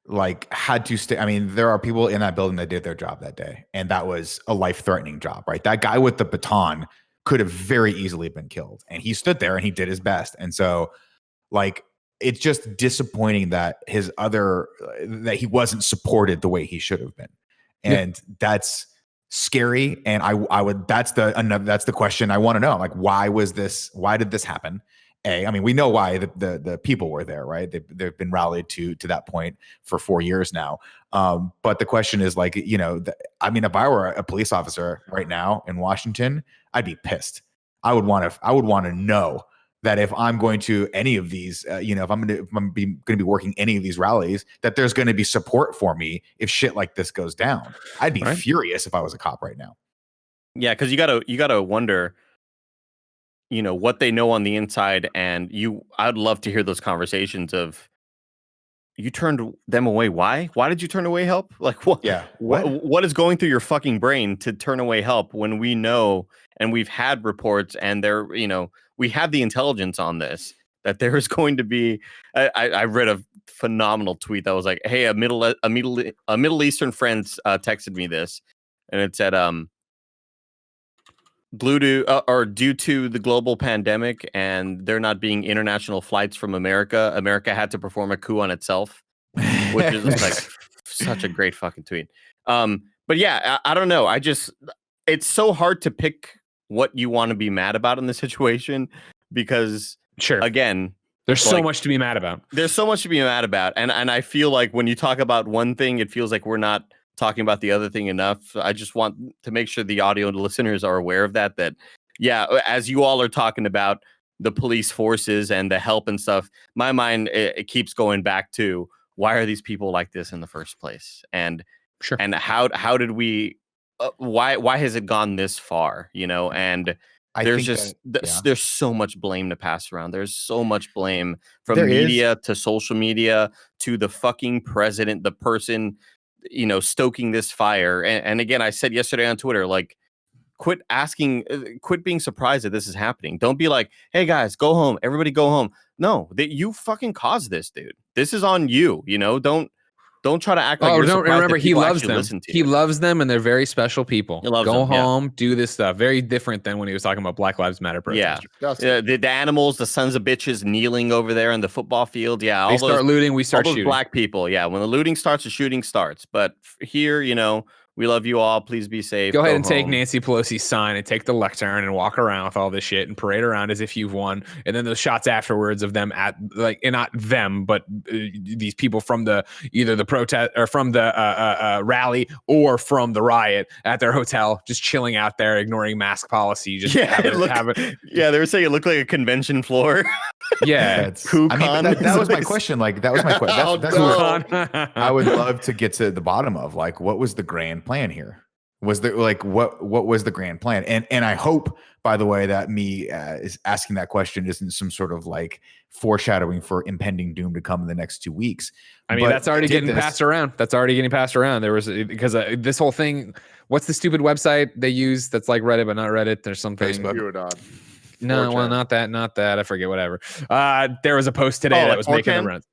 like had to stay. I mean, there are people in that building that did their job that day, and that was a life-threatening job, right? That guy with the baton could have very easily been killed, and he stood there and he did his best. And so, like, it's just disappointing that that he wasn't supported the way he should have been, and that's scary. And that's the question I want to know. Like, why did this happen? I mean, we know why the people were there, right? They've been rallied to that point for 4 years now. But the question is, like, I mean, if I were a police officer right now in Washington, I'd be pissed. I would want to know that if I'm going to any of these, if I'm going to be working any of these rallies, that there's going to be support for me if shit like this goes down. I'd be furious if I was a cop right now. Yeah, because you gotta wonder, what they know on the inside, and I'd love to hear those conversations of, you turned them away. Why? Why did you turn away help? Like, what? Yeah. What is going through your fucking brain to turn away help when we know, and we've had reports, and we have the intelligence on this, that there is going to be. I read a phenomenal tweet that was like, "Hey, a Middle Eastern friend texted me this, and it said, due to the global pandemic and there not being international flights from America had to perform a coup on itself," which is like such a great fucking tweet. But yeah, I don't know. It's so hard to pick what you want to be mad about in the situation, because again, there's so much to be mad about. There's so much to be mad about. And I feel like when you talk about one thing, it feels like we're not talking about the other thing enough. I just want to make sure the audio listeners are aware of that, yeah, as you all are talking about the police forces and the help and stuff, my mind, it keeps going back to, why are these people like this in the first place? And and how did we, why has it gone this far? And there's so much blame to pass around. There's so much blame from media to social media to the fucking president, the person stoking this fire. And again, I said yesterday on Twitter, like, quit being surprised that this is happening. Don't be like, hey guys, go home, everybody go home. No, that you fucking caused this, dude. This is on you. Don't try to act like you're surprised. Remember, he loves them. He loves them, and they're very special people. Go home, yeah. Do this stuff. Very different than when he was talking about Black Lives Matter protesters. Yeah, the animals, the sons of bitches kneeling over there in the football field. Yeah, they start looting, we start shooting. Black people. Yeah, when the looting starts, the shooting starts. But here, we love you all. Please be safe. Go ahead and take Nancy Pelosi's sign and take the lectern and walk around with all this shit and parade around as if you've won. And then those shots afterwards of them and not them, but these people from either the protest or from the rally or from the riot at their hotel, just chilling out there, ignoring mask policy. Just they were saying it looked like a convention floor. Yeah, that was my question. Like, that was my question. That's what I would love to get to the bottom of. Like, what was the grand plan here? Was there what was the grand plan? And I hope, by the way, that me is asking that question isn't some sort of like foreshadowing for impending doom to come in the next 2 weeks. I mean, that's already getting passed around. There was, because this whole thing. What's the stupid website they use that's like Reddit but not Reddit? There's something. Facebook. No, well, not that. I forget. Whatever. There was a post today that was making the rounds.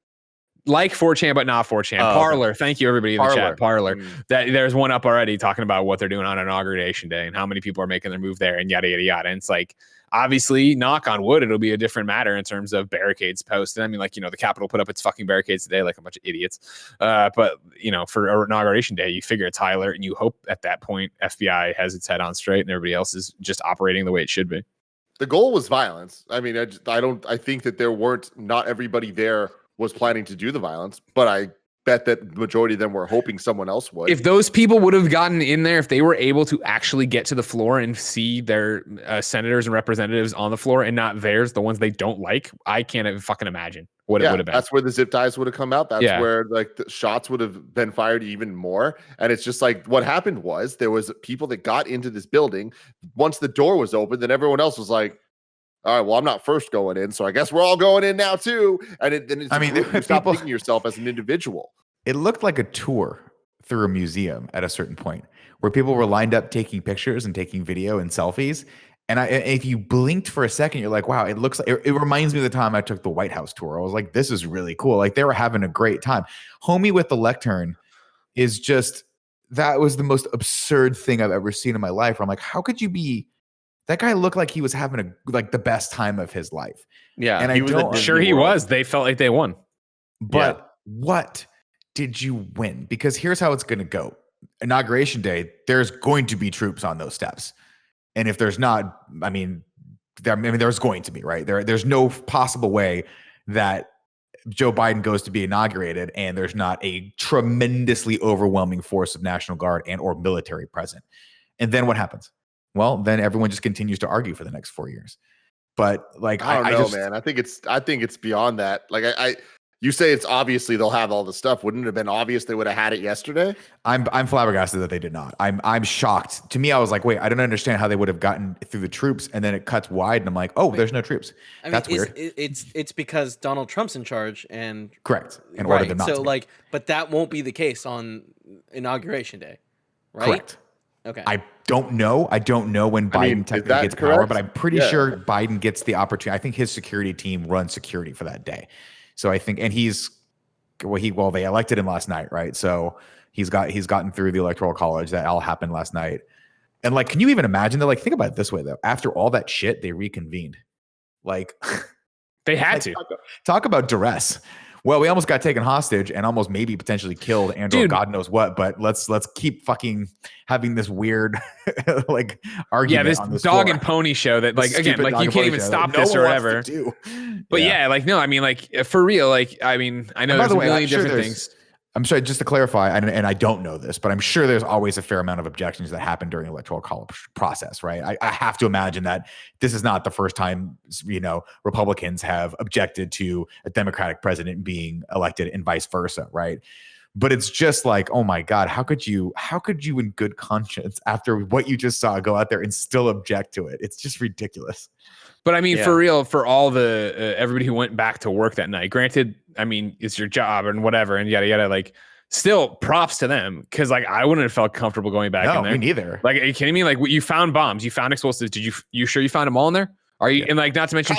Like 4chan, but not 4chan. Parler. Thank you, everybody in the chat. Parler. That there's one up already talking about what they're doing on Inauguration Day and how many people are making their move there and yada yada yada. And it's like, obviously, knock on wood, it'll be a different matter in terms of barricades posted. I mean, like, the Capitol put up its fucking barricades today like a bunch of idiots. But for Inauguration Day, you figure it's high alert, and you hope at that point FBI has its head on straight and everybody else is just operating the way it should be. The goal was violence. I mean, I think that not everybody there was planning to do the violence, but I bet that the majority of them were hoping someone else would. If those people would have gotten in there, if they were able to actually get to the floor and see their senators and representatives on the floor and not theirs, the ones they don't like, I can't even fucking imagine what it would have been. That's where the zip ties would have come out. That's where like the shots would have been fired even more. And it's just like, what happened was there was people that got into this building. Once the door was open, then everyone else was like, all right, well, I'm not first going in, so I guess we're all going in now too. And then it's you stop thinking yourself as an individual. It looked like a tour through a museum at a certain point where people were lined up taking pictures and taking video and selfies. And if you blinked for a second, you're like, wow, it looks like it reminds me of the time I took the White House tour. I was like, this is really cool. Like they were having a great time. Homie with the lectern is just, that was the most absurd thing I've ever seen in my life. Where I'm like, how could you be, that guy looked like he was having the best time of his life. Yeah. And he was. They felt like they won. But what did you win? Because here's how it's going to go. Inauguration day, there's going to be troops on those steps. And if there's not, there's going to be, right? There's no possible way that Joe Biden goes to be inaugurated and there's not a tremendously overwhelming force of National Guard and or military present. And then what happens? Well, then everyone just continues to argue for the next 4 years. But like, I don't know, man. I think it's beyond that. Like you say it's obviously they'll have all the stuff. Wouldn't it have been obvious they would have had it yesterday? I'm flabbergasted that they did not. I'm shocked. To me, I was like, wait, I don't understand how they would have gotten through the troops, and then it cuts wide, and I'm like, oh, there's no troops. That's weird. It's because Donald Trump's in charge, and correct. In order to not. So but that won't be the case on Inauguration Day, right? Correct. Okay. I don't know when Biden technically gets power, but I'm pretty sure Biden gets the opportunity. I think his security team runs security for that day. So I think, and they elected him last night, right? So he's gotten through the electoral college. That all happened last night. And like, can you even imagine that? Like, think about it this way though. After all that shit, they reconvened. Like they had to talk about duress. Well, we almost got taken hostage and almost maybe potentially killed and or God knows what, but let's keep fucking having this weird like argument. Yeah, this dog floor. And pony show that like again, like you can't even stop this or whatever. But yeah, like no, I mean like for real, like I mean, I know there's a million different things. I'm sorry, just to clarify, and I don't know this, but I'm sure there's always a fair amount of objections that happen during the electoral college process, right? I have to imagine that this is not the first time, Republicans have objected to a Democratic president being elected and vice versa, right? But it's just like, oh my God, how could you in good conscience after what you just saw go out there and still object to it? It's just ridiculous. But I mean, for real, for all the everybody who went back to work that night, granted, I mean, it's your job and whatever and yada, yada, like still props to them. Cause like, I wouldn't have felt comfortable going back in there. Me neither. Like, are you kidding me? Like you found bombs, you found explosives. You sure you found them all in there? Are you, and like, not to mention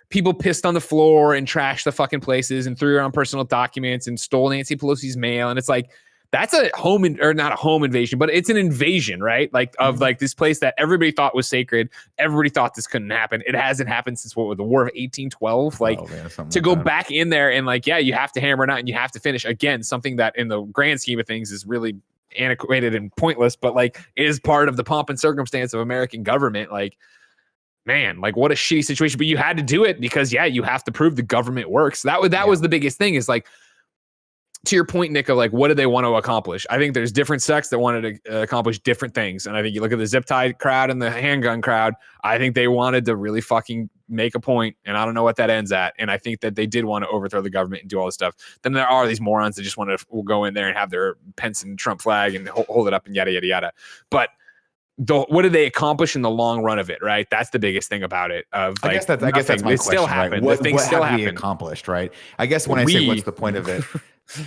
people pissed on the floor and trashed the fucking places and threw around personal documents and stole Nancy Pelosi's mail. And it's like, that's a not a home invasion, but it's an invasion, right? Like of like this place that everybody thought was sacred. Everybody thought this couldn't happen. It hasn't happened since the War of 1812. Like to go back in there and like, yeah, you have to hammer it out and you have to finish again, something that in the grand scheme of things is really antiquated and pointless, but like it is part of the pomp and circumstance of American government. Like, man, like what a shitty situation, but you had to do it because you have to prove the government works. That was the biggest thing is like, to your point, Nick, of like, what did they want to accomplish? I think there's different sects that wanted to accomplish different things. And I think you look at the zip tie crowd and the handgun crowd, I think they wanted to really fucking make a point, and I don't know what that ends at. And I think that they did want to overthrow the government and do all this stuff. Then there are these morons that just want to go in there and have their Pence and Trump flag and hold it up and yada, yada, yada. But what did they accomplish in the long run of it, right? That's the biggest thing about it. Of like, I guess that's my question, still happened. Right? The things still have we happened. Accomplished, right? I guess when I say what's the point of it,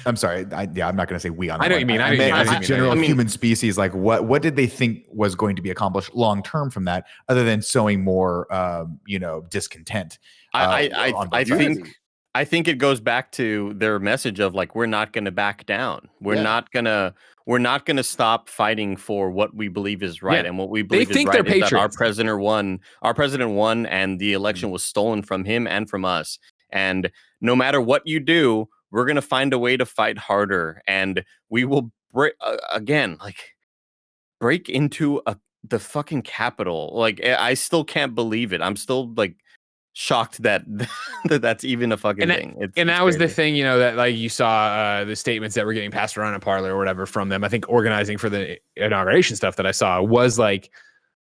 I'm sorry. I'm not going to say we on that. I know what you mean. As a general human species, like what did they think was going to be accomplished long term from that, other than sowing more, discontent? I think it goes back to their message of like, we're not going to back down. We're not going to stop fighting for what we believe is right. And what we believe is right is that our president won and the election was stolen from him and from us. And no matter what you do, we're going to find a way to fight harder, and we will break into the fucking Capitol. Like, I still can't believe it. I'm still like shocked that that's even a fucking thing. That was the thing, that like you saw the statements that were getting passed around in Parler or whatever from them. I think organizing for the inauguration stuff that I saw was like,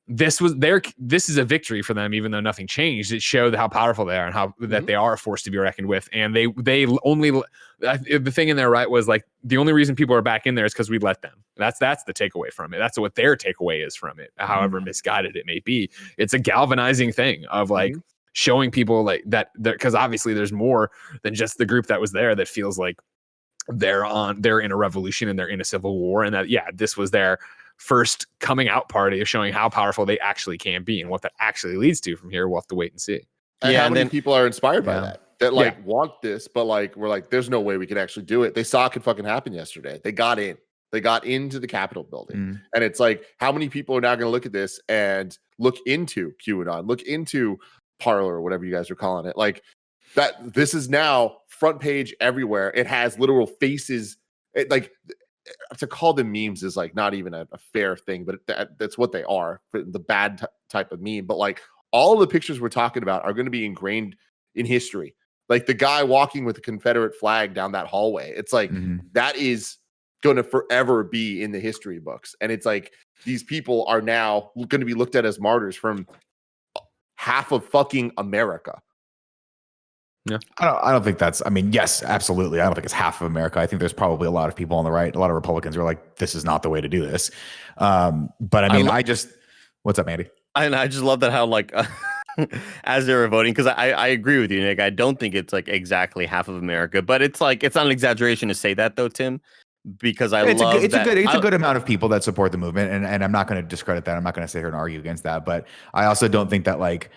this is a victory for them, even though nothing changed. It showed how powerful they are and how that they are a force to be reckoned with. And they only the thing in there, right, was like the only reason people are back in there is because we let them. That's the takeaway from it. That's what their takeaway is from it, however misguided it may be. It's a galvanizing thing of like showing people like that, because obviously there's more than just the group that was there that feels like they're in a revolution and they're in a civil war, and that this was their first coming out party of showing how powerful they actually can be, and what that actually leads to from here, we'll have to wait and see. And how many people are inspired by that like want this, but like we're like, there's no way we can actually do it. They saw it could fucking happen yesterday. They got into the Capitol building, and it's like, how many people are now going to look at this and look into QAnon, look into Parler, or whatever you guys are calling it, like that. This is now front page everywhere. It has literal faces. To call them memes is like not even a fair thing, but that's what they are, the bad type of meme. But like all of the pictures we're talking about are going to be ingrained in history. Like the guy walking with a Confederate flag down that hallway. It's like that is going to forever be in the history books. And it's like these people are now going to be looked at as martyrs from half of fucking America. Yeah, I don't think that's. I mean, yes, absolutely. I don't think it's half of America. I think there's probably a lot of people on the right, a lot of Republicans who are like, this is not the way to do this. But I mean, what's up, Andy? I just love that how like as they were voting, because I agree with you, Nick. I don't think it's like exactly half of America, but it's like it's not an exaggeration to say that though, Tim, because it's a good amount of people that support the movement, and I'm not going to discredit that. I'm not going to sit here and argue against that, but I also don't think that like.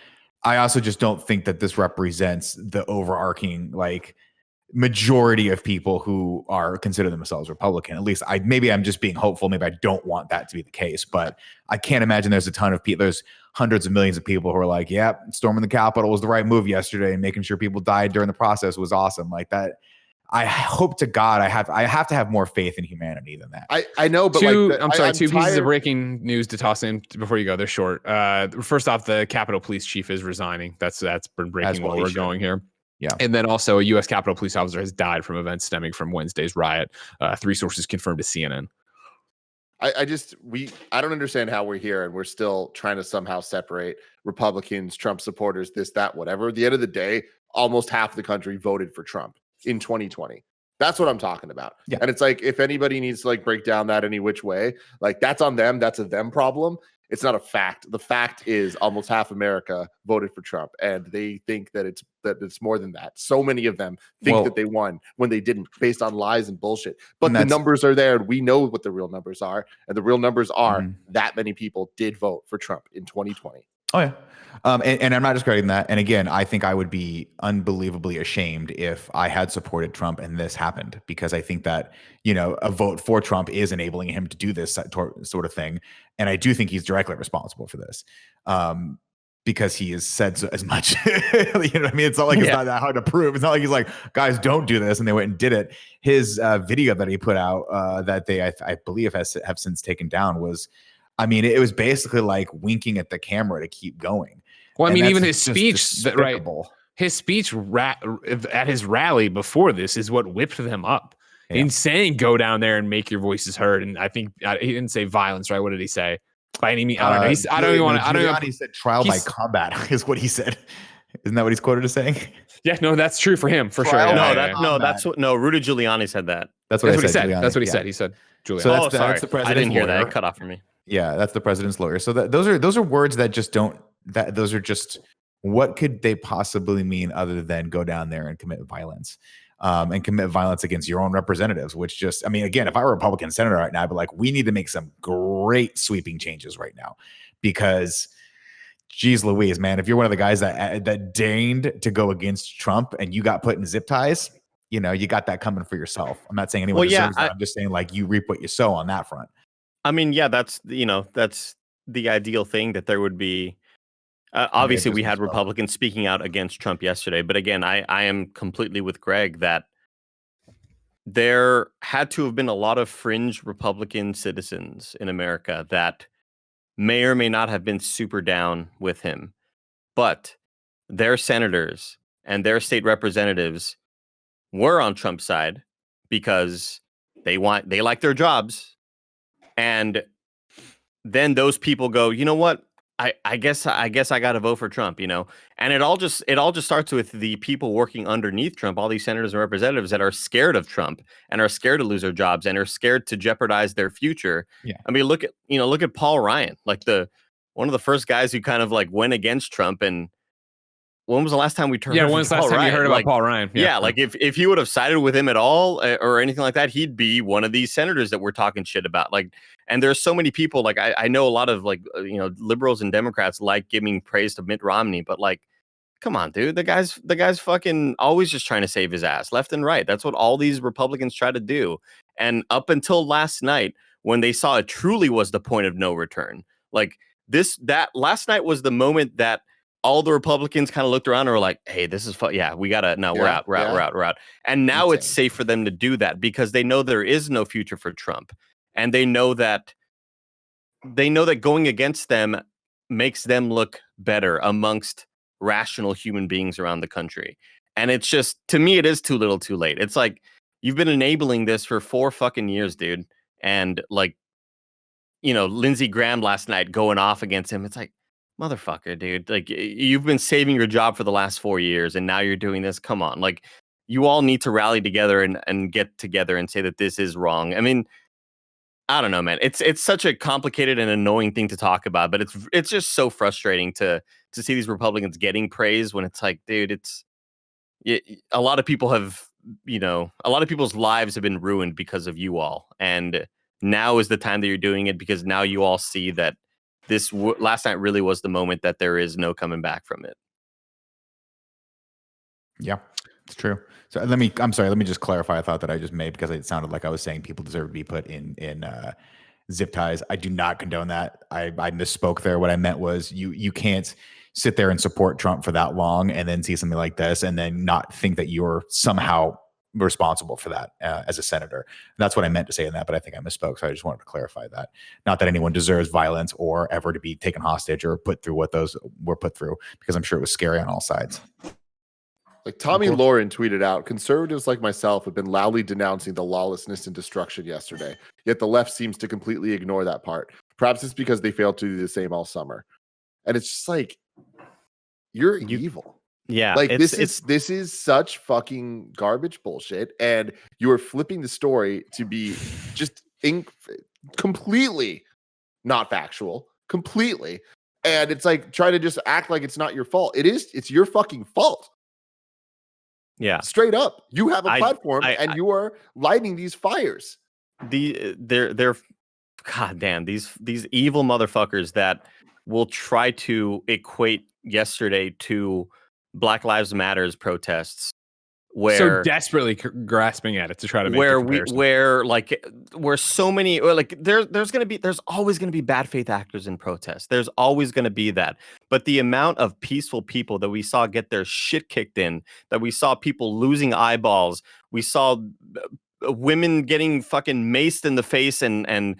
I also just don't think that this represents the overarching like majority of people who are consider themselves Republican. At least maybe I'm just being hopeful. Maybe I don't want that to be the case, but I can't imagine there's a ton of people. There's hundreds of millions of people who are like, yeah, storming the Capitol was the right move yesterday, and making sure people died during the process was awesome. Like that. I hope to God I have to have more faith in humanity than that. I know, but two pieces of breaking news to toss in before you go. They're short. First off, the Capitol Police Chief is resigning. That's been breaking while we're going here. Yeah. And then also a U.S. Capitol Police officer has died from events stemming from Wednesday's riot. 3 sources confirmed to CNN. I don't understand how we're here and we're still trying to somehow separate Republicans, Trump supporters, this, that, whatever. At the end of the day, almost half the country voted for Trump in 2020. That's what I'm talking about. Yeah. And it's like, if anybody needs to like break down that any which way, like that's on them. That's a them problem. It's not a fact. The fact is almost half America voted for Trump, and they think that it's more than that. So many of them think that they won when they didn't, based on lies and bullshit. But the numbers are there, and we know what the real numbers are. And the real numbers are that many people did vote for Trump in 2020. Oh yeah. And I'm not discrediting that. And again, I think I would be unbelievably ashamed if I had supported Trump and this happened, because I think that, a vote for Trump is enabling him to do this sort of thing. And I do think he's directly responsible for this, because he has said so as much. You know what I mean? It's not like it's not that hard to prove. It's not like he's like, guys, don't do this, and they went and did it. His video that he put out that they, I believe, have since taken down was, I mean, it was basically like winking at the camera to keep going. Well, I mean, even his speech, right? His speech at his rally before this is what whipped them up. Yeah. In saying, "Go down there and make your voices heard." And I think he didn't say violence, right? What did he say? By any means, I don't know. I don't even want to. He said trial by combat is what he said. Isn't that what he's quoted as saying? Yeah, no, that's true for him for sure. Rudy Giuliani said that. That's what he said. That's what he said. He said Giuliani. So that's the president's I didn't hear lawyer. that. It cut off for me. Yeah, that's the president's lawyer. So those are words that just don't. Those are just, what could they possibly mean other than go down there and commit violence, and commit violence against your own representatives? Which just, I mean, again, if I were a Republican senator right now, I'd be like, we need to make some great sweeping changes right now, because, geez Louise, man, if you're one of the guys that deigned to go against Trump and you got put in zip ties, you got that coming for yourself. I'm not saying anyone deserves that. I'm just saying, like, you reap what you sow on that front. I mean, yeah, that's the ideal thing, that there would be. Obviously, we had Republicans speaking out against Trump yesterday, but again, I am completely with Greg that there had to have been a lot of fringe Republican citizens in America that may or may not have been super down with him, but their senators and their state representatives were on Trump's side because they like their jobs. And then those people go, you know what? I guess I got to vote for Trump, you know, and it all just starts with the people working underneath Trump, all these senators and representatives that are scared of Trump and are scared to lose their jobs and are scared to jeopardize their future. Yeah. I mean, look at Paul Ryan, like one of the first guys who kind of like went against Trump. And when was the last time we turned? Yeah, when's the last time you heard about Paul Ryan? Yeah, like if he would have sided with him at all or anything like that, he'd be one of these senators that we're talking shit about. Like, and there's so many people, like I know a lot of like liberals and Democrats like giving praise to Mitt Romney, but like, come on, dude, the guy's fucking always just trying to save his ass left and right. That's what all these Republicans try to do. And up until last night, when they saw it truly was the point of no return, like that last night was the moment that all the Republicans kind of looked around and were like, hey, this is fun. Yeah, we're out. And now it's safe for them to do that because they know there is no future for Trump. And they know that going against them makes them look better amongst rational human beings around the country. And it's just, to me, it is too little too late. It's like, you've been enabling this for 4 fucking years, dude. And like, Lindsey Graham last night going off against him. It's like, motherfucker, dude, like you've been saving your job for the last 4 years and now you're doing this. Come on. Like, you all need to rally together and get together and say that this is wrong. I mean, I don't know, man. It's such a complicated and annoying thing to talk about, but it's just so frustrating to see these Republicans getting praise when it's like, dude, a lot of people have, a lot of people's lives have been ruined because of you all. And now is the time that you're doing it because now you all see that this last night really was the moment that there is no coming back from it. Yeah, it's true. So let me just clarify a thought that I just made because it sounded like I was saying people deserve to be put in zip ties. I do not condone that. I misspoke there. What I meant was you can't sit there and support Trump for that long and then see something like this and then not think that you're somehow responsible for that as a senator. That's what I meant to say in that, but I think I misspoke. So I just wanted to clarify that. Not that anyone deserves violence or ever to be taken hostage or put through what those were put through, because I'm sure it was scary on all sides. Like Tommy Lauren tweeted out, conservatives like myself have been loudly denouncing the lawlessness and destruction yesterday, yet the left seems to completely ignore that part. Perhaps it's because they failed to do the same all summer. And it's just like, you're evil. Yeah, like this is such fucking garbage bullshit, and you are flipping the story to be just completely not factual, completely, and it's like trying to just act like it's not your fault. It's your fucking fault. Yeah, straight up, you have a platform and you are lighting these fires. They're goddamn these evil motherfuckers that will try to equate yesterday to Black Lives Matters protests, where so desperately grasping at it to try to make where so many there's always gonna be bad faith actors in protests. There's always gonna be that. But the amount of peaceful people that we saw get their shit kicked in, that we saw people losing eyeballs, we saw women getting fucking maced in the face and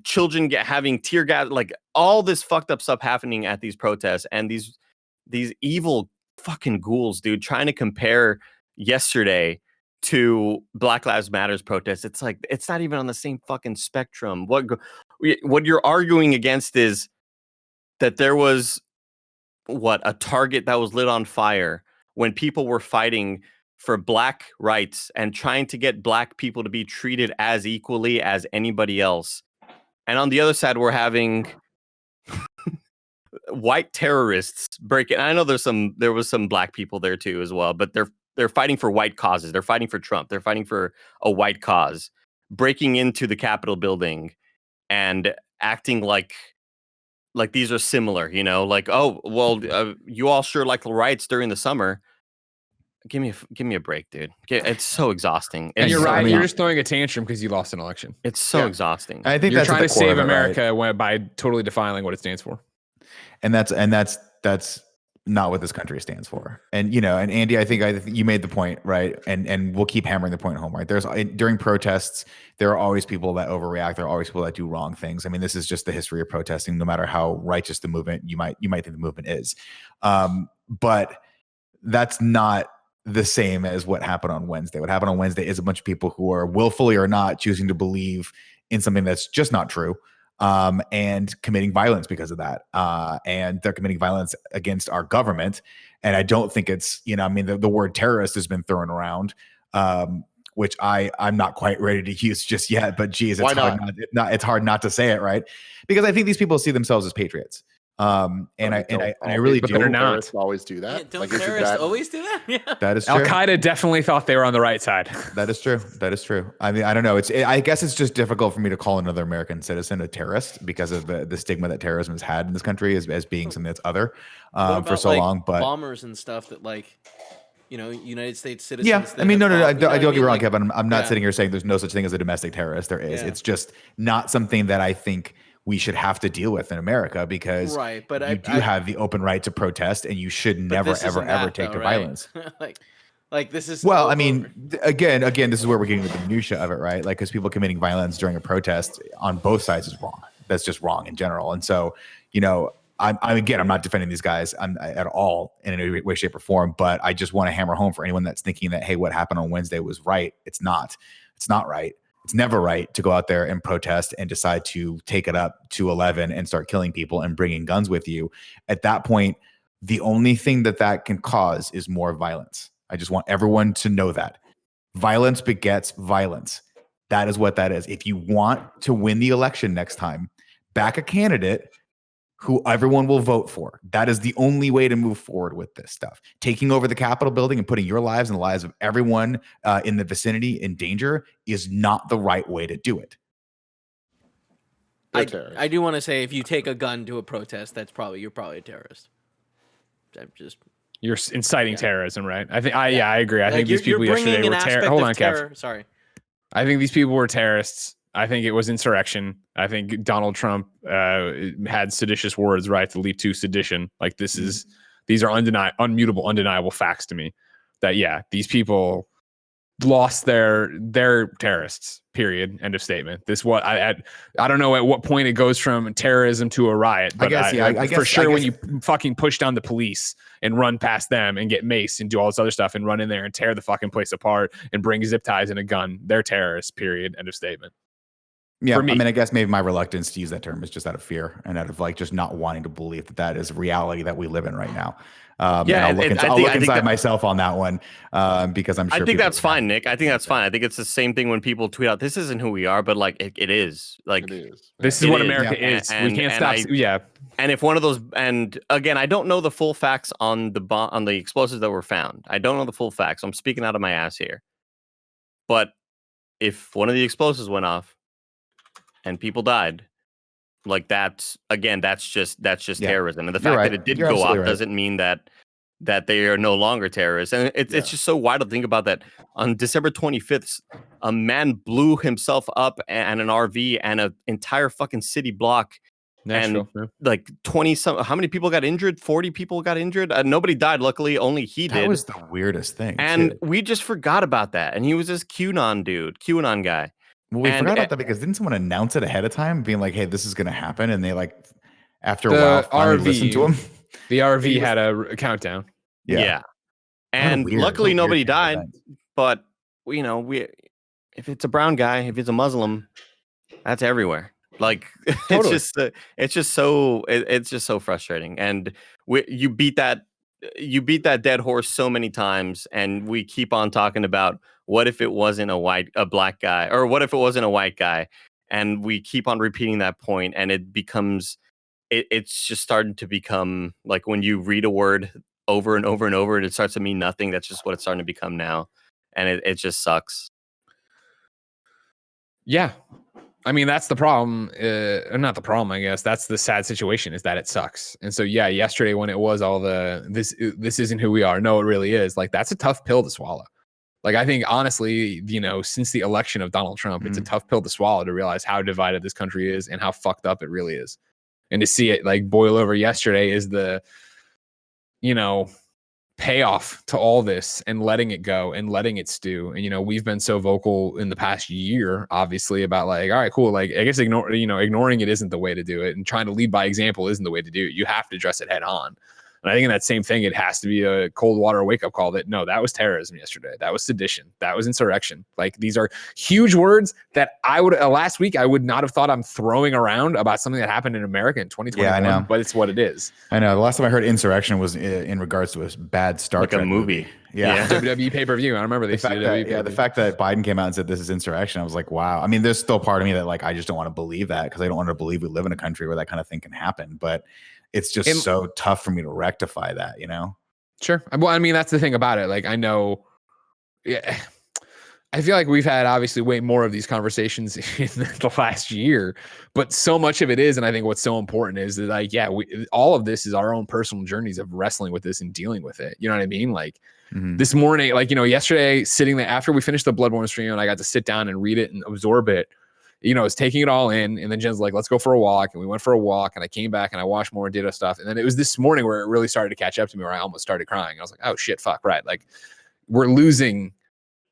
children having tear gas, like all this fucked up stuff happening at these protests, and these evil fucking ghouls, dude, trying to compare yesterday to Black Lives Matters protests. It's like, it's not even on the same fucking spectrum. What you're arguing against is that there was a target that was lit on fire when people were fighting for black rights and trying to get black people to be treated as equally as anybody else. And on the other side, we're having white terrorists breaking. I know there was some black people there too as well, but they're fighting for white causes. They're fighting for Trump. They're fighting for a white cause, breaking into the Capitol building and acting like these are similar, like, oh, well, you all sure like the riots during the summer. Give me a break, dude. It's so exhausting. And you're right. You're just throwing a tantrum because you lost an election. It's so exhausting. I think you're that's trying to save America right? by totally defining what it stands for. And that's not what this country stands for. And and Andy, I think you made the point, right? And we'll keep hammering the point home, right? During protests, there are always people that overreact. There are always people that do wrong things. I mean, this is just the history of protesting. No matter how righteous the movement you might think the movement is, but that's not the same as what happened on Wednesday. What happened on Wednesday is a bunch of people who are willfully or not choosing to believe in something that's just not true. and committing violence because of that. And they're committing violence against our government. And I don't think it's, I mean, the word terrorist has been thrown around, which I'm not quite ready to use just yet. But geez, it's hard not to say it, right? Because I think these people see themselves as patriots. And I really do. They're not. Always do that. Yeah, don't terrorists always do that? Yeah. That is true. Al-Qaeda definitely thought they were on the right side. That is true. That is true. I mean, I don't know. I guess it's just difficult for me to call another American citizen a terrorist because of the stigma that terrorism has had in this country as being something that's other for so long. But bombers and stuff that United States citizens. Yeah, I mean, no. I don't get me wrong, Kevin. I'm not sitting here saying there's no such thing as a domestic terrorist. There is. Yeah. It's just not something that I think we should have to deal with in America because you do have the open right to protest, and you should never, ever take to violence. like this is. Well, I mean, again, this is where we're getting to the minutia of it, right? Like, because people committing violence during a protest on both sides is wrong. That's just wrong in general. And so, I'm not defending these guys at all in any way, shape, or form. But I just want to hammer home for anyone that's thinking that, hey, what happened on Wednesday was right. It's not. It's not right. It's never right to go out there and protest and decide to take it up to 11 and start killing people and bringing guns with you. At that point, the only thing that can cause is more violence. I just want everyone to know that. Violence begets violence. That is what that is. If you want to win the election next time, back a candidate who everyone will vote for. That is the only way to move forward with this stuff. Taking over the Capitol building and putting your lives and the lives of everyone in the vicinity in danger is not the right way to do it. I do want to say, if you take a gun to a protest, you're probably a terrorist. You're inciting terrorism, right? I think I agree. I think these people yesterday were terrorists. Hold on, Kev. Sorry. I think these people were terrorists. I think it was insurrection. I think Donald Trump had seditious words, right, to lead to sedition. Like these are unmutable, undeniable facts to me that, these people lost their terrorists, period. End of statement. I don't know at what point it goes from terrorism to a riot, but I guess when you fucking push down the police and run past them and get maced and do all this other stuff and run in there and tear the fucking place apart and bring zip ties and a gun, they're terrorists, period. End of statement. Yeah, I mean, I guess maybe my reluctance to use that term is just out of fear and out of just not wanting to believe that is reality that we live in right now. I'll look inside myself on that one because I'm sure. I think that's fine, Nick. I think that's fine. I think it's the same thing when people tweet out, "This isn't who we are," but like it is. Like it is. This is what America is. We can't stop. And if one of those, and again, I don't know the full facts on the explosives that were found. I don't know the full facts. I'm speaking out of my ass here. But if one of the explosives went off and people died, like that's just terrorism. And the fact that it did go off doesn't mean that they are no longer terrorists. And it's just so wild to think about that. On December 25th, a man blew himself up and an RV and an entire fucking city block. Nashville, and like 20 some, how many people got injured? 40 people got injured. Nobody died. Luckily, only he did. That was the weirdest thing. And we just forgot about that. And he was this QAnon guy. Well, we forgot about that because didn't someone announce it ahead of time, being like, "Hey, this is going to happen," and they after a while finally listened to him. The RV had a countdown. Yeah. And luckily nobody died. But if it's a brown guy, if it's a Muslim, that's everywhere. Like totally. it's just so frustrating. And you beat that dead horse so many times, and we keep on talking about what if it wasn't a black guy, or what if it wasn't a white guy, and we keep on repeating that point, and it becomes it's just starting to become like when you read a word over and over and over and it starts to mean nothing. That's just what it's starting to become now, and it just sucks. Yeah. I mean, that's the problem. Not the problem, I guess. That's the sad situation, is that it sucks. And so, yesterday when it was all this isn't who we are. No, it really is. Like, that's a tough pill to swallow. Like, I think, honestly, since the election of Donald Trump, it's a tough pill to swallow to realize how divided this country is and how fucked up it really is. And to see it boil over yesterday is the, payoff to all this and letting it go and letting it stew. And we've been so vocal in the past year, obviously, about all right, cool, I guess ignoring it isn't the way to do it, and trying to lead by example isn't the way to do it. You have to address it head on. And I think in that same thing, it has to be a cold water wake up call that no, that was terrorism yesterday. That was sedition. That was insurrection. Like these are huge words that I would last week I would not have thought I'm throwing around about something that happened in America in 2021. Yeah, I know. But it's what it is. I know. The last time I heard insurrection was in regards to a bad Star Trek movie. Yeah. WWE pay-per-view. I remember they the fact that Biden came out and said this is insurrection, I was like, wow. I mean, there's still part of me that like I just don't want to believe that because I don't want to believe we live in a country where that kind of thing can happen. But it's just so tough for me to rectify that, you know? Sure. Well, I mean, that's the thing about it. Like I know, yeah. I feel like we've had obviously way more of these conversations in the last year, but so much of it is, and I think what's so important is that like, yeah, all of this is our own personal journeys of wrestling with this and dealing with it. You know what I mean? Like this morning, like, you know, yesterday sitting there after we finished the Bloodborne stream and I got to sit down and read it and absorb it, you know, I was taking it all in. And then Jen's like, let's go for a walk. And we went for a walk and I came back and I watched more Ditto stuff. And then it was this morning where it really started to catch up to me where I almost started crying. I was like, oh shit, fuck, right. Like we're losing.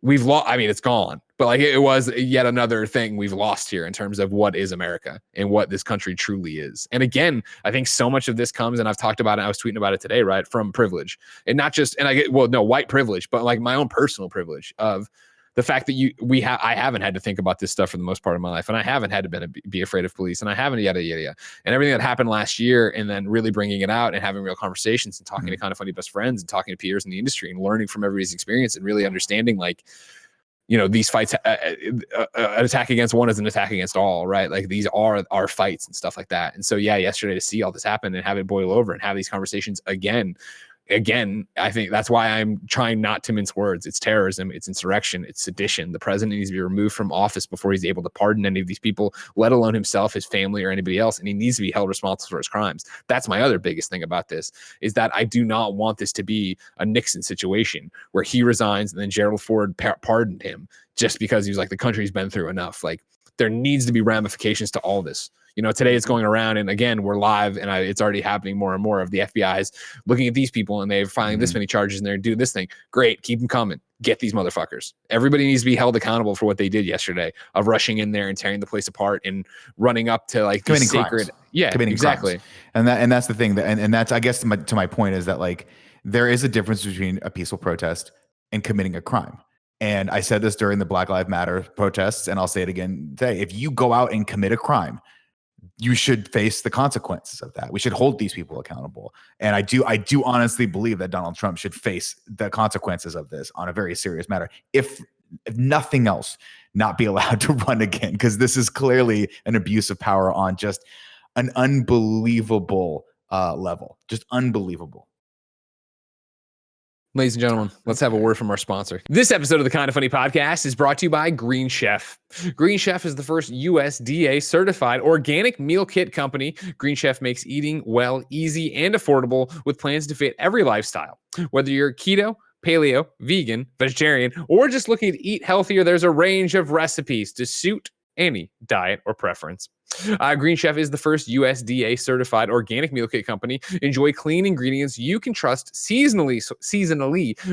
We've lost. I mean, it's gone, but like it was yet another thing we've lost here in terms of what is America and what this country truly is. And again, I think so much of this comes, and I've talked about it. I was tweeting about it today, right? From privilege, and not just, and I get, well, no, white privilege, but like my own personal privilege of the fact that I haven't had to think about this stuff for the most part of my life, and I haven't had to be afraid of police, and I haven't yada yada yada, and everything that happened last year, and then really bringing it out and having real conversations and talking to kind of funny best friends and talking to peers in the industry and learning from everybody's experience and really understanding like, you know, these fights, an attack against one is an attack against all, right? Like these are our fights and stuff like that. And so, yeah, yesterday to see all this happen and have it boil over and have these conversations again, I think that's why I'm trying not to mince words. It's terrorism, it's insurrection, it's sedition. The president needs to be removed from office before he's able to pardon any of these people, let alone himself, his family, or anybody else. And he needs to be held responsible for his crimes. That's my other biggest thing about this, is that I do not want this to be a Nixon situation where he resigns and then Gerald Ford pardoned him just because he was like, the country's been through enough. Like there needs to be ramifications to all this. You know, today it's going around, and again, we're live, and it's already happening more and more of the FBI's looking at these people, and they're filing this many charges, and they're doing this thing. Great, keep them coming. Get these motherfuckers. Everybody needs to be held accountable for what they did yesterday of rushing in there and tearing the place apart and running up to like the sacred, crimes. Yeah, committing exactly. Crimes. And that's the thing, and that's I guess to my point is that like there is a difference between a peaceful protest and committing a crime. And I said this during the Black Lives Matter protests, and I'll say it again today. If you go out and commit a crime, you should face the consequences of that. We should hold these people accountable. And I do honestly believe that Donald Trump should face the consequences of this on a very serious matter. If nothing else, not be allowed to run again, because this is clearly an abuse of power on just an unbelievable level. Just unbelievable. Ladies and gentlemen, let's have a word from our sponsor. This episode of the Kind of Funny podcast is brought to you by Green Chef. Green Chef is the first USDA certified organic meal kit company. Green Chef makes eating well easy and affordable with plans to fit every lifestyle. Whether you're keto, paleo, vegan, vegetarian, or just looking to eat healthier, there's a range of recipes to suit any diet or preference. Green Chef is the first USDA certified organic meal kit company. Enjoy clean ingredients you can trust, seasonally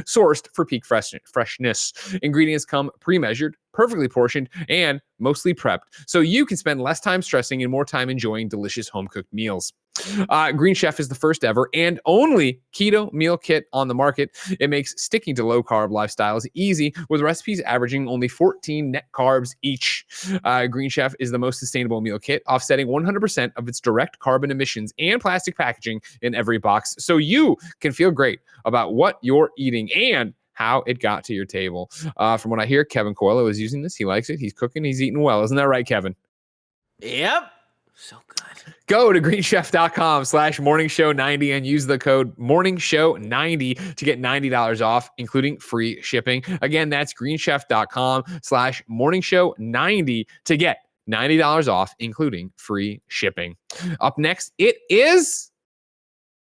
sourced for peak freshness. Ingredients come pre-measured, perfectly portioned, and mostly prepped, so you can spend less time stressing and more time enjoying delicious home-cooked meals. Green Chef is the first ever and only keto meal kit on the market. It makes sticking to low-carb lifestyles easy, with recipes averaging only 14 net carbs each. Green Chef is the most sustainable meal kit, offsetting 100% of its direct carbon emissions and plastic packaging in every box, so you can feel great about what you're eating and how it got to your table. From what I hear, Kevin Coelho is using this. He likes it. He's cooking. He's eating well. Isn't that right, Kevin? Yep. So good. Go to greenchef.com/morningshow90 and use the code morningshow90 to get $90 off, including free shipping. Again, that's greenchef.com/morningshow90 to get $90 off, including free shipping. Up next, it is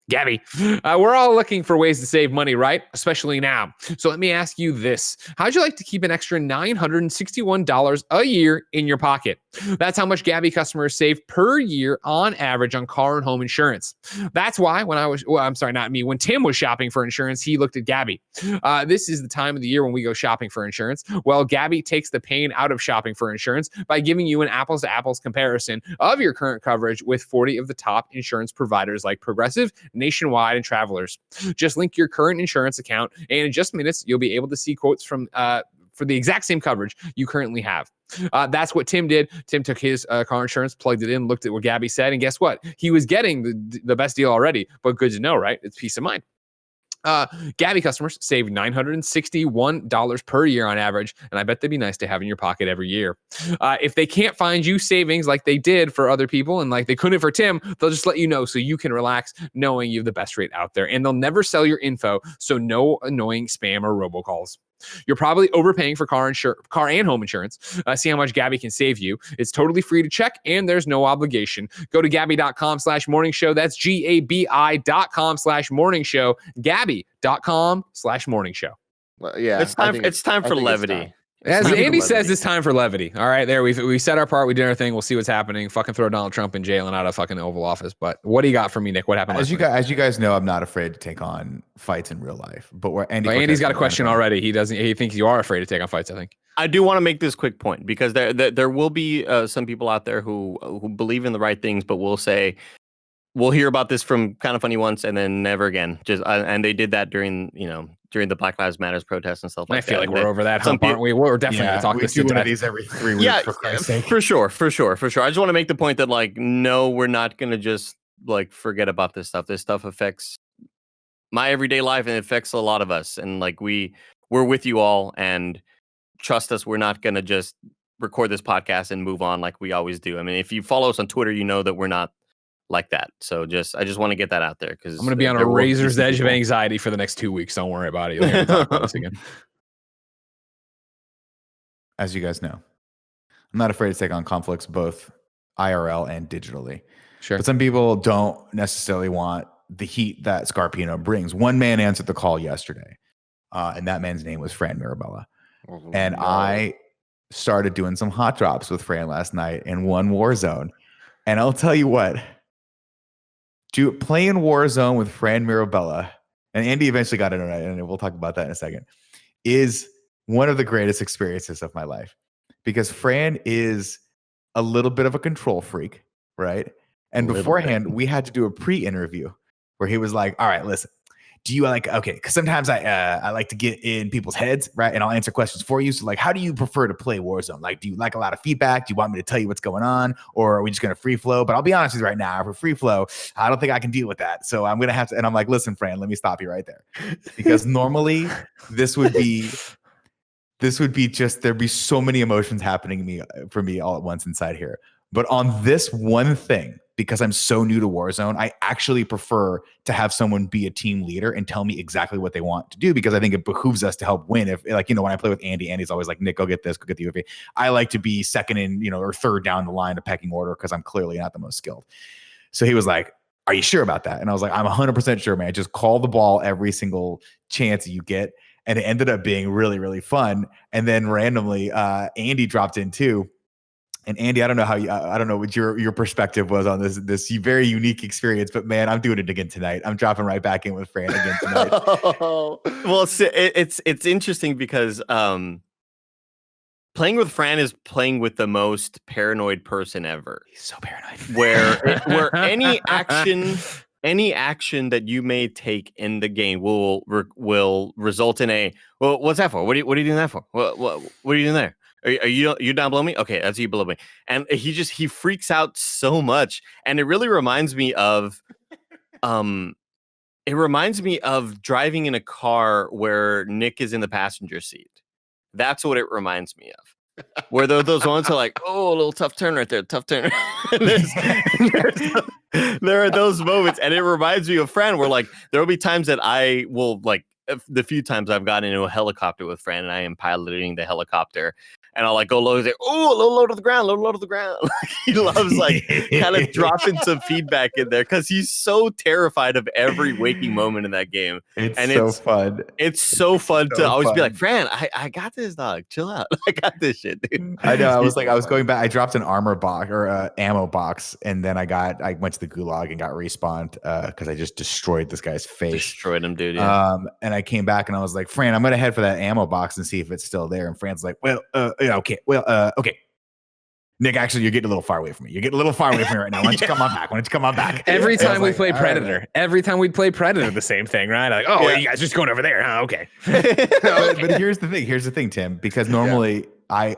Gabby. We're all looking for ways to save money, right? Especially now. So let me ask you this. How'd you like to keep an extra $961 a year in your pocket? That's how much Gabby customers save per year on average on car and home insurance. That's why when Tim was shopping for insurance, he looked at Gabby. This is the time of the year when we go shopping for insurance. Well, Gabby takes the pain out of shopping for insurance by giving you an apples to apples comparison of your current coverage with 40 of the top insurance providers like Progressive, Nationwide, and Travelers. Just link your current insurance account, and in just minutes, you'll be able to see quotes from for the exact same coverage you currently have. That's what Tim did. Tim took his car insurance, plugged it in, looked at what Gabby said, and guess what? He was getting the best deal already, but good to know, right? It's peace of mind. Gabby customers save $961 per year on average, and I bet they'd be nice to have in your pocket every year. If they can't find you savings like they did for other people and like they couldn't for Tim, they'll just let you know so you can relax knowing you have the best rate out there, and they'll never sell your info, so no annoying spam or robocalls. You're probably overpaying for car and home insurance. See how much Gabby can save you. It's totally free to check, and there's no obligation. Go to Gabby.com/morning show. That's GABI.com/morning show. Gabby.com/morning show. Yeah, it's time for levity. As Andy says, it's time for levity. All right, there we said our part. We did our thing. We'll see what's happening. Fucking throw Donald Trump in jail and out of fucking Oval Office. But what do you got for me, Nick? What happened? As you guys know, I'm not afraid to take on fights in real life. But Andy's got a question already. He thinks you are afraid to take on fights. I think. I do want to make this quick point because there will be some people out there who believe in the right things, but will say we'll hear about this from Kind of Funny once and then never again. And they did that during the Black Lives Matters protests and stuff like that. I feel like we're over that hump, aren't we? We're definitely going to talk this to one of these every 3 weeks. Yeah, for Christ's sake. For sure. I just want to make the point that no, we're not going to just forget about this stuff. This stuff affects my everyday life and it affects a lot of us. And we're with you all, and trust us, we're not going to just record this podcast and move on like we always do. I mean, if you follow us on Twitter, you know that we're not like that. So I just want to get that out there because I'm going to be on a razor's edge of anxiety for the next 2 weeks. Don't worry about it. You'll hear me talk about this again. As you guys know, I'm not afraid to take on conflicts both IRL and digitally. Sure. But some people don't necessarily want the heat that Scarpino brings. One man answered the call yesterday, and that man's name was Fran Mirabella. And I started doing some hot drops with Fran last night in one Warzone. And I'll tell you what, playing Warzone with Fran Mirabella, and Andy eventually got it right, and we'll talk about that in a second, is one of the greatest experiences of my life. Because Fran is a little bit of a control freak, right? And beforehand, we had to do a pre-interview where he was like, all right, listen, do you okay, because sometimes I like to get in people's heads, right? And I'll answer questions for you. So how do you prefer to play Warzone? Do you like a lot of feedback? Do you want me to tell you what's going on? Or are we just going to free flow? But I'll be honest with you right now, for free flow, I don't think I can deal with that. So I'm going to have to, and I'm like, listen, Fran, let me stop you right there. Because normally this would be just, there'd be so many emotions happening for me all at once inside here. But on this one thing, because I'm so new to Warzone, I actually prefer to have someone be a team leader and tell me exactly what they want to do, because I think it behooves us to help win. If when I play with Andy, Andy's always like, Nick, go get this, go get the UAV. I like to be second in, or third down the line of pecking order because I'm clearly not the most skilled. So he was like, are you sure about that? And I was like, I'm 100% sure, man. Just call the ball every single chance you get. And it ended up being really, really fun. And then randomly, Andy dropped in too. And Andy, I don't know what your perspective was on this very unique experience, but man, I'm doing it again tonight. I'm dropping right back in with Fran again tonight. Well, it's interesting because playing with Fran is playing with the most paranoid person ever. He's so paranoid. Where any action that you may take in the game will result in a, well, what's that for? What are you doing that for? What are you doing there? Are you down below me? Okay, that's you below me. And he freaks out so much. And it really reminds me of driving in a car where Nick is in the passenger seat. That's what it reminds me of. Where those ones are like, oh, a little tough turn right there, tough turn. There are those moments, and it reminds me of Fran, where there will be times that I will the few times I've gotten into a helicopter with Fran and I am piloting the helicopter, and I'll like go low. He's like, oh, a little low to the ground, low to the ground. He loves like kind of dropping some feedback in there because he's so terrified of every waking moment in that game. It's fun. It's so fun to always be like, Fran, I got this, dog. Chill out. I got this shit, dude. I know. I was going back. I dropped an armor box or ammo box, and then I went to the gulag and got respawned because I just destroyed this guy's face. Destroyed him, dude. Yeah. And I came back and I was like, Fran, I'm gonna head for that ammo box and see if it's still there. And Fran's like, well, okay. Nick, actually, you're getting a little far away from me. You're getting a little far away from me right now. Why don't you come on back? Why don't you come on back? Every time we play Predator, the same thing, right? Like, you guys just going over there, huh? Okay. But here's the thing, Tim, because normally I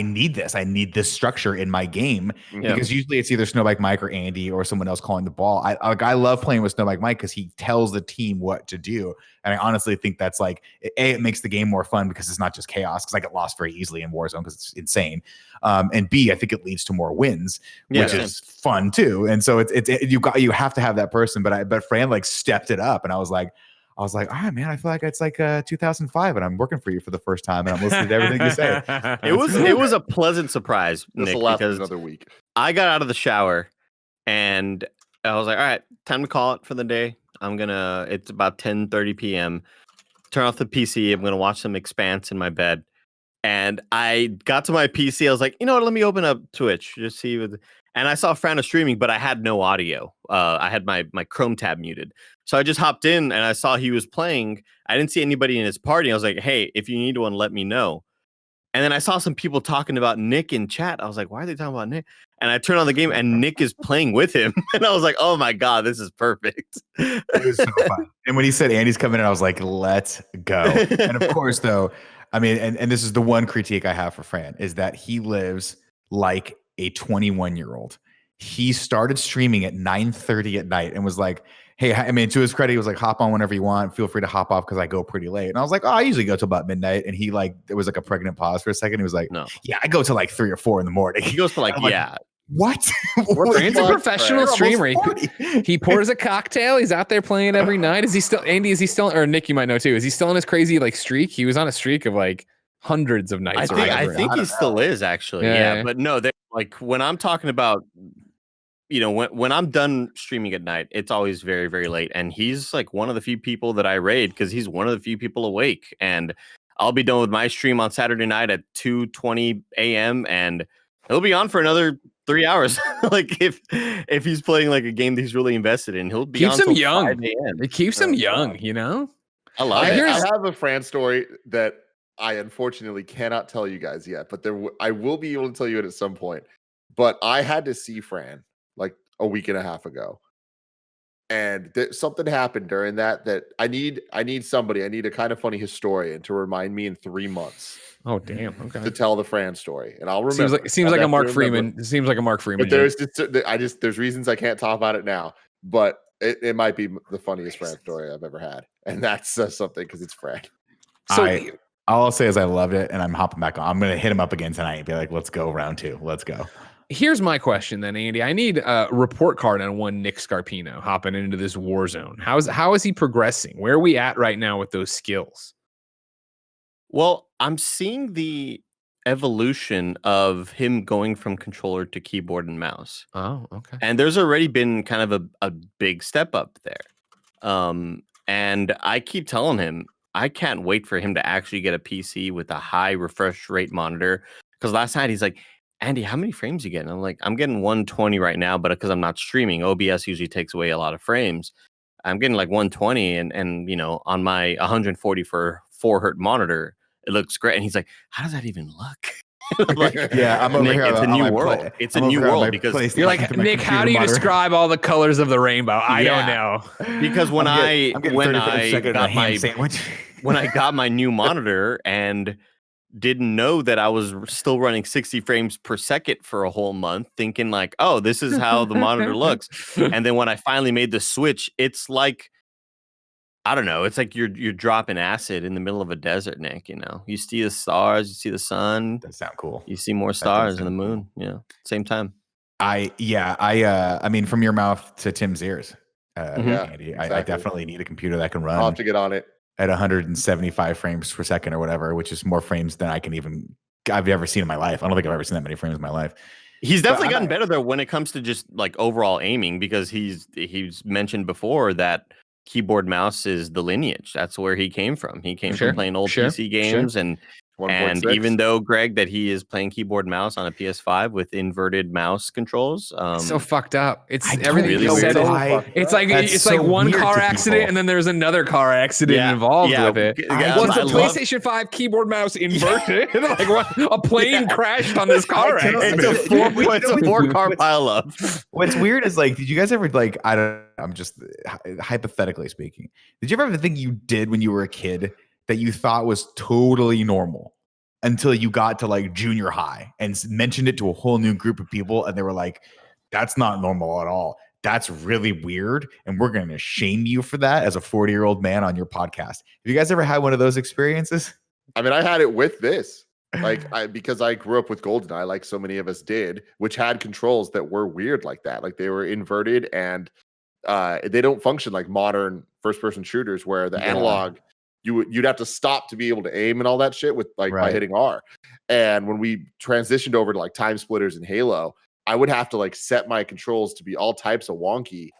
need this. I need this structure in my game because usually it's either Snowbike Mike or Andy or someone else calling the ball. I love playing with Snowbike Mike because he tells the team what to do. And I honestly think that's like, it makes the game more fun because it's not just chaos, because I get lost very easily in Warzone because it's insane. And B, I think it leads to more wins, which is fun too. And so you have to have that person. But Fran like stepped it up, and I was like, all right, man, I feel like it's like 2005 and I'm working for you for the first time and I'm listening to everything you say. It was a pleasant surprise, Nick, because another week. I got out of the shower and I was like, all right, time to call it for the day. It's about 10:30 p.m. Turn off the PC. I'm going to watch some Expanse in my bed. And I got to my PC. I was like, you know what? Let me open up Twitch. Just see. And I saw Fran streaming, but I had no audio. I had my Chrome tab muted. So I just hopped in and I saw he was playing. I didn't see anybody in his party. I was like, hey, if you need one, let me know. And then I saw some people talking about Nick in chat. I was like, why are they talking about Nick? And I turned on the game and Nick is playing with him. And I was like, oh my God, this is perfect. It was so fun. And when he said Andy's coming in, I was like, let's go. And of course, though, I mean, and this is the one critique I have for Fran, is that he lives like a 21-year-old. He started streaming at 9:30 at night and was like, hey, I mean, to his credit, he was like, hop on whenever you want. Feel free to hop off because I go pretty late. And I was like, I usually go till about midnight. And he like, there was like a pregnant pause for a second. He was like, no, yeah, I go till like 3 or 4 in the morning. He goes to like, yeah. What? Fran's a professional streamer. He pours a cocktail. He's out there playing every night. Is he still, Andy, or Nick, you might know too. Is he still on his crazy like streak? He was on a streak of like hundreds of nights. I think he still is actually. Yeah. But no, like when I'm talking about, you know, when I'm done streaming at night, it's always very, very late. And he's like one of the few people that I raid because he's one of the few people awake. And I'll be done with my stream on Saturday night at 2:20 a.m. and he'll be on for another 3 hours. Like if he's playing like a game that he's really invested in, he'll be keeps on him young. It keeps him young, you know. I love it. I have a Fran story that I unfortunately cannot tell you guys yet, but I will be able to tell you it at some point. But I had to see Fran like a week and a half ago, and something happened during that I need somebody. I need a kind of funny historian to remind me in 3 months. Oh damn! Okay. To tell the Fran story, and I'll remember. Seems like a Mark Freeman. It seems like a Mark Freeman. But there's reasons I can't talk about it now, but it might be the funniest Fran story I've ever had, and that's something because it's Fran. So all I'll say is I loved it, and I'm hopping back on. I'm gonna hit him up again tonight and be like, "Let's go round 2. Let's go." Here's my question then, Andy. I need a report card on one Nick Scarpino hopping into this war zone. How is he progressing? Where are we at right now with those skills? Well, I'm seeing the evolution of him going from controller to keyboard and mouse. Oh, okay. And there's already been kind of a big step up there. And I keep telling him, I can't wait for him to actually get a PC with a high refresh rate monitor. Because last night he's like, Andy, how many frames you getting? I'm like, I'm getting 120 right now, but because I'm not streaming, OBS usually takes away a lot of frames. I'm getting like 120 and you know, on my 140 for 4 hertz monitor, it looks great. And he's like, how does that even look? Like, yeah, I'm over Nick, here. It's a new world. It's a new world because you're like, Nick, how do you describe all the colors of the rainbow? I don't know. Because when I got my new monitor and didn't know that I was still running 60 frames per second for a whole month, thinking like, oh, this is how the monitor looks. And then when I finally made the switch, it's like, I don't know. It's like you're dropping acid in the middle of a desert, Nick. You know, you see the stars, you see the sun. That sound cool. You see more stars and the moon. Cool. Yeah, same time. I mean, from your mouth to Tim's ears, Andy, exactly. I definitely need a computer that can run. I'll have to get on it. at 175 frames per second or whatever, which is more frames than I've ever seen in my life. I don't think I've ever seen that many frames in my life. He's definitely gotten better though when it comes to just like overall aiming, because he's mentioned before that keyboard mouse is the lineage. That's where he came from. He came from playing old PC games and 1.6. even though Greg that he is playing keyboard mouse on a PS5 with inverted mouse controls, so fucked up. It's I everything really you weird. said. It's like That's so one weird car to accident people. and then there's another car accident involved with it. Was the PlayStation 5 keyboard mouse inverted? Like what? A plane crashed on this car accident. It's a 4-car pileup. What's weird is like, did you guys ever like? I'm just hypothetically speaking. Did you ever have a thing you did when you were a kid that you thought was totally normal until you got to like junior high and mentioned it to a whole new group of people, and they were like, "That's not normal at all. That's really weird, and we're going to shame you for that as a 40-year-old man on your podcast." Have you guys ever had one of those experiences? I mean, I had it with this. Because I grew up with GoldenEye, like so many of us did, which had controls that were weird like that. Like they were inverted and they don't function like modern first-person shooters where the analog you'd have to stop to be able to aim and all that shit with like by hitting R. And when we transitioned over to like time splitters and Halo, I would have to like set my controls to be all types of wonky,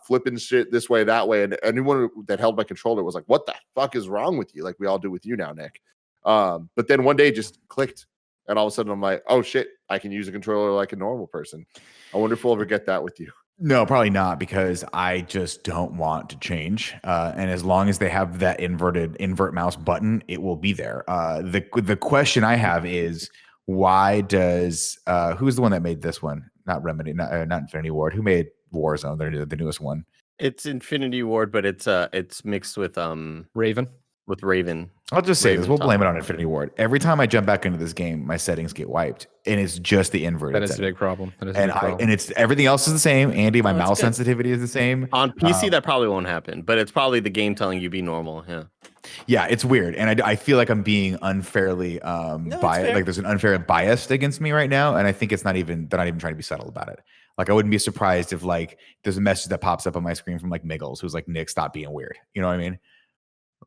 flipping shit this way, that way. And anyone that held my controller was like, "What the fuck is wrong with you?" Like we all do with you now, Nick. But then one day it just clicked. And all of a sudden I'm like, "Oh shit, I can use a controller like a normal person." I wonder if we'll ever get that with you. No, probably not, because I just don't want to change. And as long as they have that invert mouse button, it will be there. The question I have is, why does who's the one that made this one? Not Remedy, not Infinity Ward. Who made Warzone? The newest one. It's Infinity Ward, but it's mixed with Raven. With Raven. I'll just say this. We'll blame it on Infinity Ward. Every time I jump back into this game, my settings get wiped, and it's just the inverted. That is a big problem. And it's everything else is the same. Andy, my mouse sensitivity is the same. On PC, that probably won't happen, but it's probably the game telling you be normal. Yeah, it's weird, and I feel like I'm being unfairly biased. Like there's an unfair bias against me right now, and I think they're not even trying to be subtle about it. Like I wouldn't be surprised if like there's a message that pops up on my screen from like Miggles, who's like, "Nick, stop being weird." You know what I mean?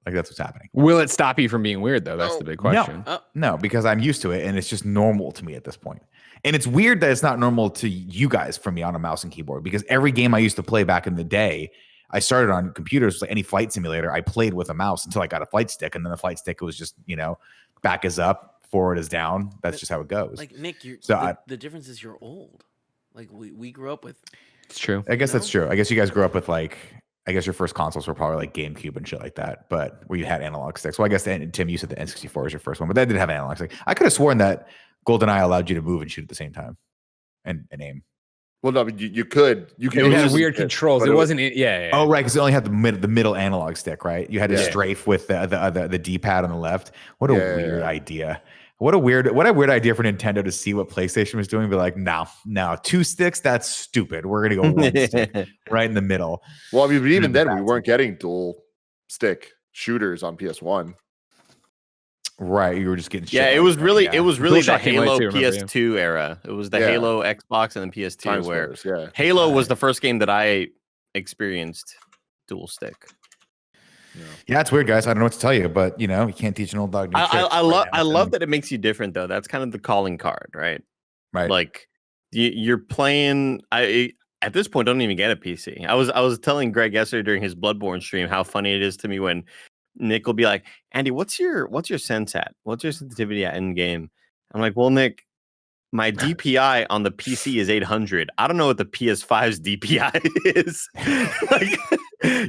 Like that's what's happening. Will it stop you from being weird though? That's the big question. No, because I'm used to it and it's just normal to me at this point. And it's weird that it's not normal to you guys from me on a mouse and keyboard, because every game I used to play back in the day, I started on computers, like any flight simulator, I played with a mouse until I got a flight stick, and then the flight stick was just, back is up, forward is down. That's just how it goes. Like Nick, the difference is you're old. Like we grew up with. It's true. I guess that's true. I guess you guys grew up with like. I guess your first consoles were probably like GameCube and shit like that, but where you had analog sticks. Well, I guess Tim, you said the N64 was your first one, but that didn't have an analog stick. I could have sworn that GoldenEye allowed you to move and shoot at the same time and aim. Well, no, but you could. It had weird controls. It wasn't. Yeah. Oh, right, because it only had the middle analog stick, right? You had to strafe with the D-pad on the left. What a weird idea. What a weird idea for Nintendo to see what PlayStation was doing and be like, no, 2 sticks, that's stupid. We're going to go 1 stick right in the middle. Well, I mean, but even then, we weren't getting dual stick shooters on PS1. Right, you were just getting shit. It was really the Halo PS2 era. It was the Halo Xbox and the PS2 where Halo was the first game that I experienced dual stick. Yeah, it's weird, guys. I don't know what to tell you, but you can't teach an old dog new tricks. I love that it makes you different, though. That's kind of the calling card, right? Right. Like you're playing. At this point don't even get a PC. I was telling Greg yesterday during his Bloodborne stream how funny it is to me when Nick will be like, "Andy, what's your sense at? What's your sensitivity at in game?" I'm like, "Well, Nick, my DPI on the PC is 800. I don't know what the PS5's DPI is." Like,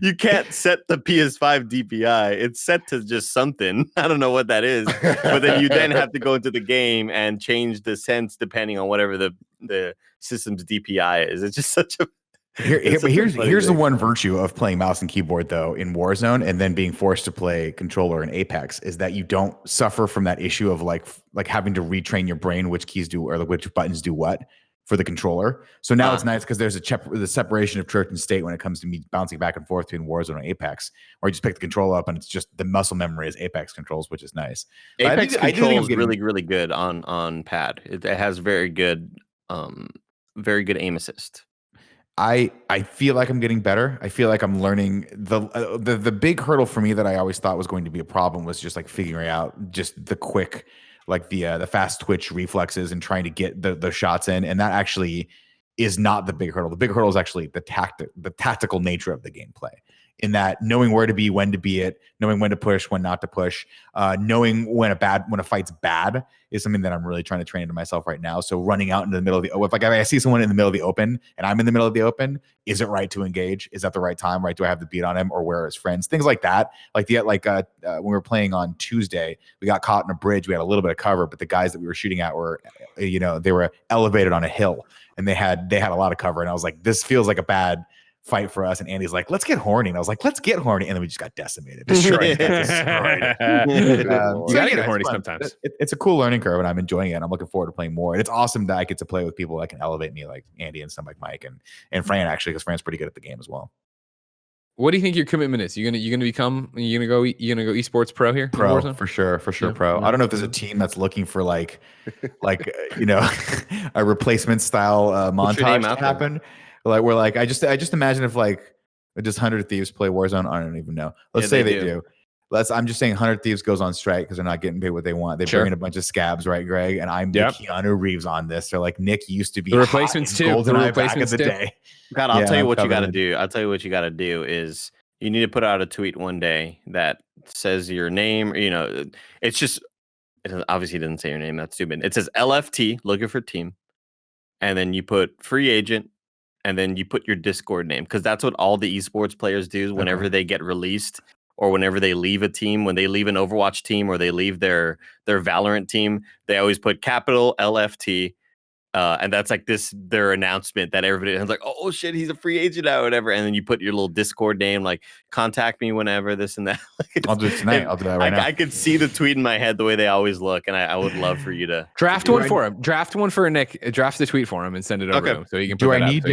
you can't set the PS5 DPI. It's set to just something. I don't know what that is. But then you then have to go into the game and change the sense depending on whatever the system's DPI is. It's just such a Here's the one virtue of playing mouse and keyboard though in Warzone and then being forced to play controller in Apex is that you don't suffer from that issue of like having to retrain your brain which keys do or which buttons do what for the controller. So now it's nice because there's the separation of church and state when it comes to me bouncing back and forth between Warzone and Apex, or you just pick the controller up and it's just the muscle memory is Apex controls, which is nice. Apex control is really good on pad. It has very good aim assist. I feel like I'm getting better. I feel like I'm learning. The big hurdle for me that I always thought was going to be a problem was just like figuring out just the quick, like the fast twitch reflexes and trying to get the shots in. And that actually is not the big hurdle. The big hurdle is actually the tactical nature of the gameplay, in that knowing where to be, when to be it, knowing when to push, when not to push, knowing when a fight's bad is something that I'm really trying to train into myself right now. So running out into the middle of if like I see someone in the middle of the open and I'm in the middle of the open, is it right to engage? Is that the right time? Right? Do I have the beat on him, or where are his friends? Things like that. Like when we were playing on Tuesday, we got caught in a bridge. We had a little bit of cover, but the guys that we were shooting at were, they were elevated on a hill and they had a lot of cover. And I was like, this feels like a bad fight for us. And Andy's like, let's get horny. And I was like, let's get horny. And then we just got decimated. Destroyed. You gotta get horny sometimes. It's a cool learning curve and I'm enjoying it. And I'm looking forward to playing more. And it's awesome that I get to play with people that can elevate me, like Andy and some like Mike and Fran, actually, because Fran's pretty good at the game as well. What do you think your commitment is? You're gonna go esports pro here? Pro for sure. Yeah. Pro. I don't know if there's a team that's looking for like a replacement style montage to happen. Like we're like I just imagine if like does 100 Thieves play Warzone? I don't even know. Let's say they do. I'm just saying 100 Thieves goes on strike because they're not getting paid what they want. They bring in a bunch of scabs, right, Greg? And I'm the Keanu Reeves on this. They're like, Nick used to be the replacements too. GoldenEye back in the day. God, I'll tell you what you got to do. I'll tell you what you got to do is you need to put out a tweet one day that says your name. It's just it obviously doesn't say your name. That's stupid. It says LFT, looking for team, and then you put free agent. And then you put your Discord name, because that's what all the esports players do whenever they get released or whenever they leave a team. When they leave an Overwatch team or they leave their Valorant team, they always put capital LFT. And that's like their announcement that everybody is like, oh shit, he's a free agent now, or whatever. And then you put your little Discord name, like contact me whenever, this and that. I'll do it tonight. I'll do that right now. I could see the tweet in my head the way they always look, and I would love for you to draft one for him. Draft one for Nick. Draft the tweet for him and send it over to him so he can. Do I need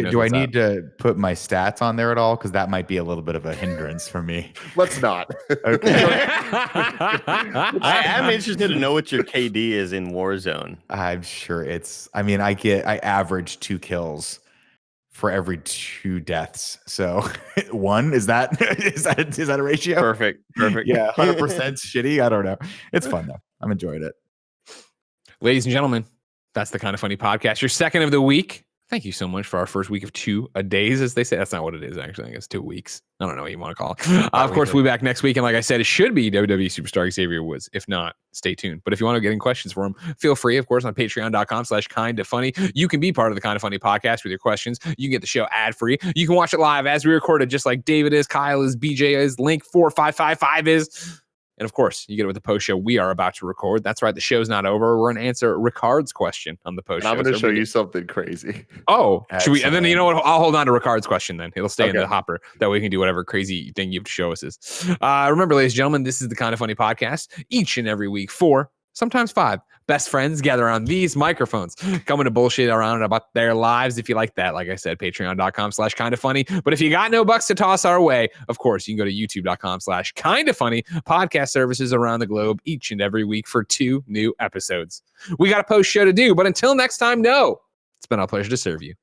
to put my stats on there at all? Because that might be a little bit of a hindrance for me. Let's not. Okay. I am interested to know what your KD is in Warzone. I'm sure it's. I mean, I average 2 kills for every 2 deaths. So 1 is that a ratio? Perfect. Yeah, 100% shitty. I don't know. It's fun though. I'm enjoying it. Ladies and gentlemen, that's the Kind of Funny podcast. Your second of the week. Thank you so much for our first week of 2 days, as they say. That's not what it is, actually. I guess 2 weeks. I don't know what you want to call it. Of course, we'll be back next week. And like I said, it should be WWE Superstar Xavier Woods. If not, stay tuned. But if you want to get in questions for him, feel free, of course, on patreon.com/kindafunny. You can be part of the Kind of Funny podcast with your questions. You can get the show ad-free. You can watch it live as we record it, just like David is, Kyle is, BJ is, Link 4555 is. And of course, you get it with the post show we are about to record. That's right. The show's not over. We're going to answer Ricard's question on the post show. I'm going to show you something crazy. Oh, should we? And then, you know what? I'll hold on to Ricard's question then. It'll stay in the hopper. That way we can do whatever crazy thing you have to show us is. Remember, ladies and gentlemen, this is the Kind of Funny podcast. Each and every week, 4, sometimes 5 best friends gather on these microphones, coming to bullshit around about their lives. If you like that, like I said, patreon.com/kindafunny. But if you got no bucks to toss our way, of course, you can go to youtube.com/kindafunny. Podcast services around the globe each and every week for 2 new episodes. We got a post show to do, but until next time, it's been our pleasure to serve you.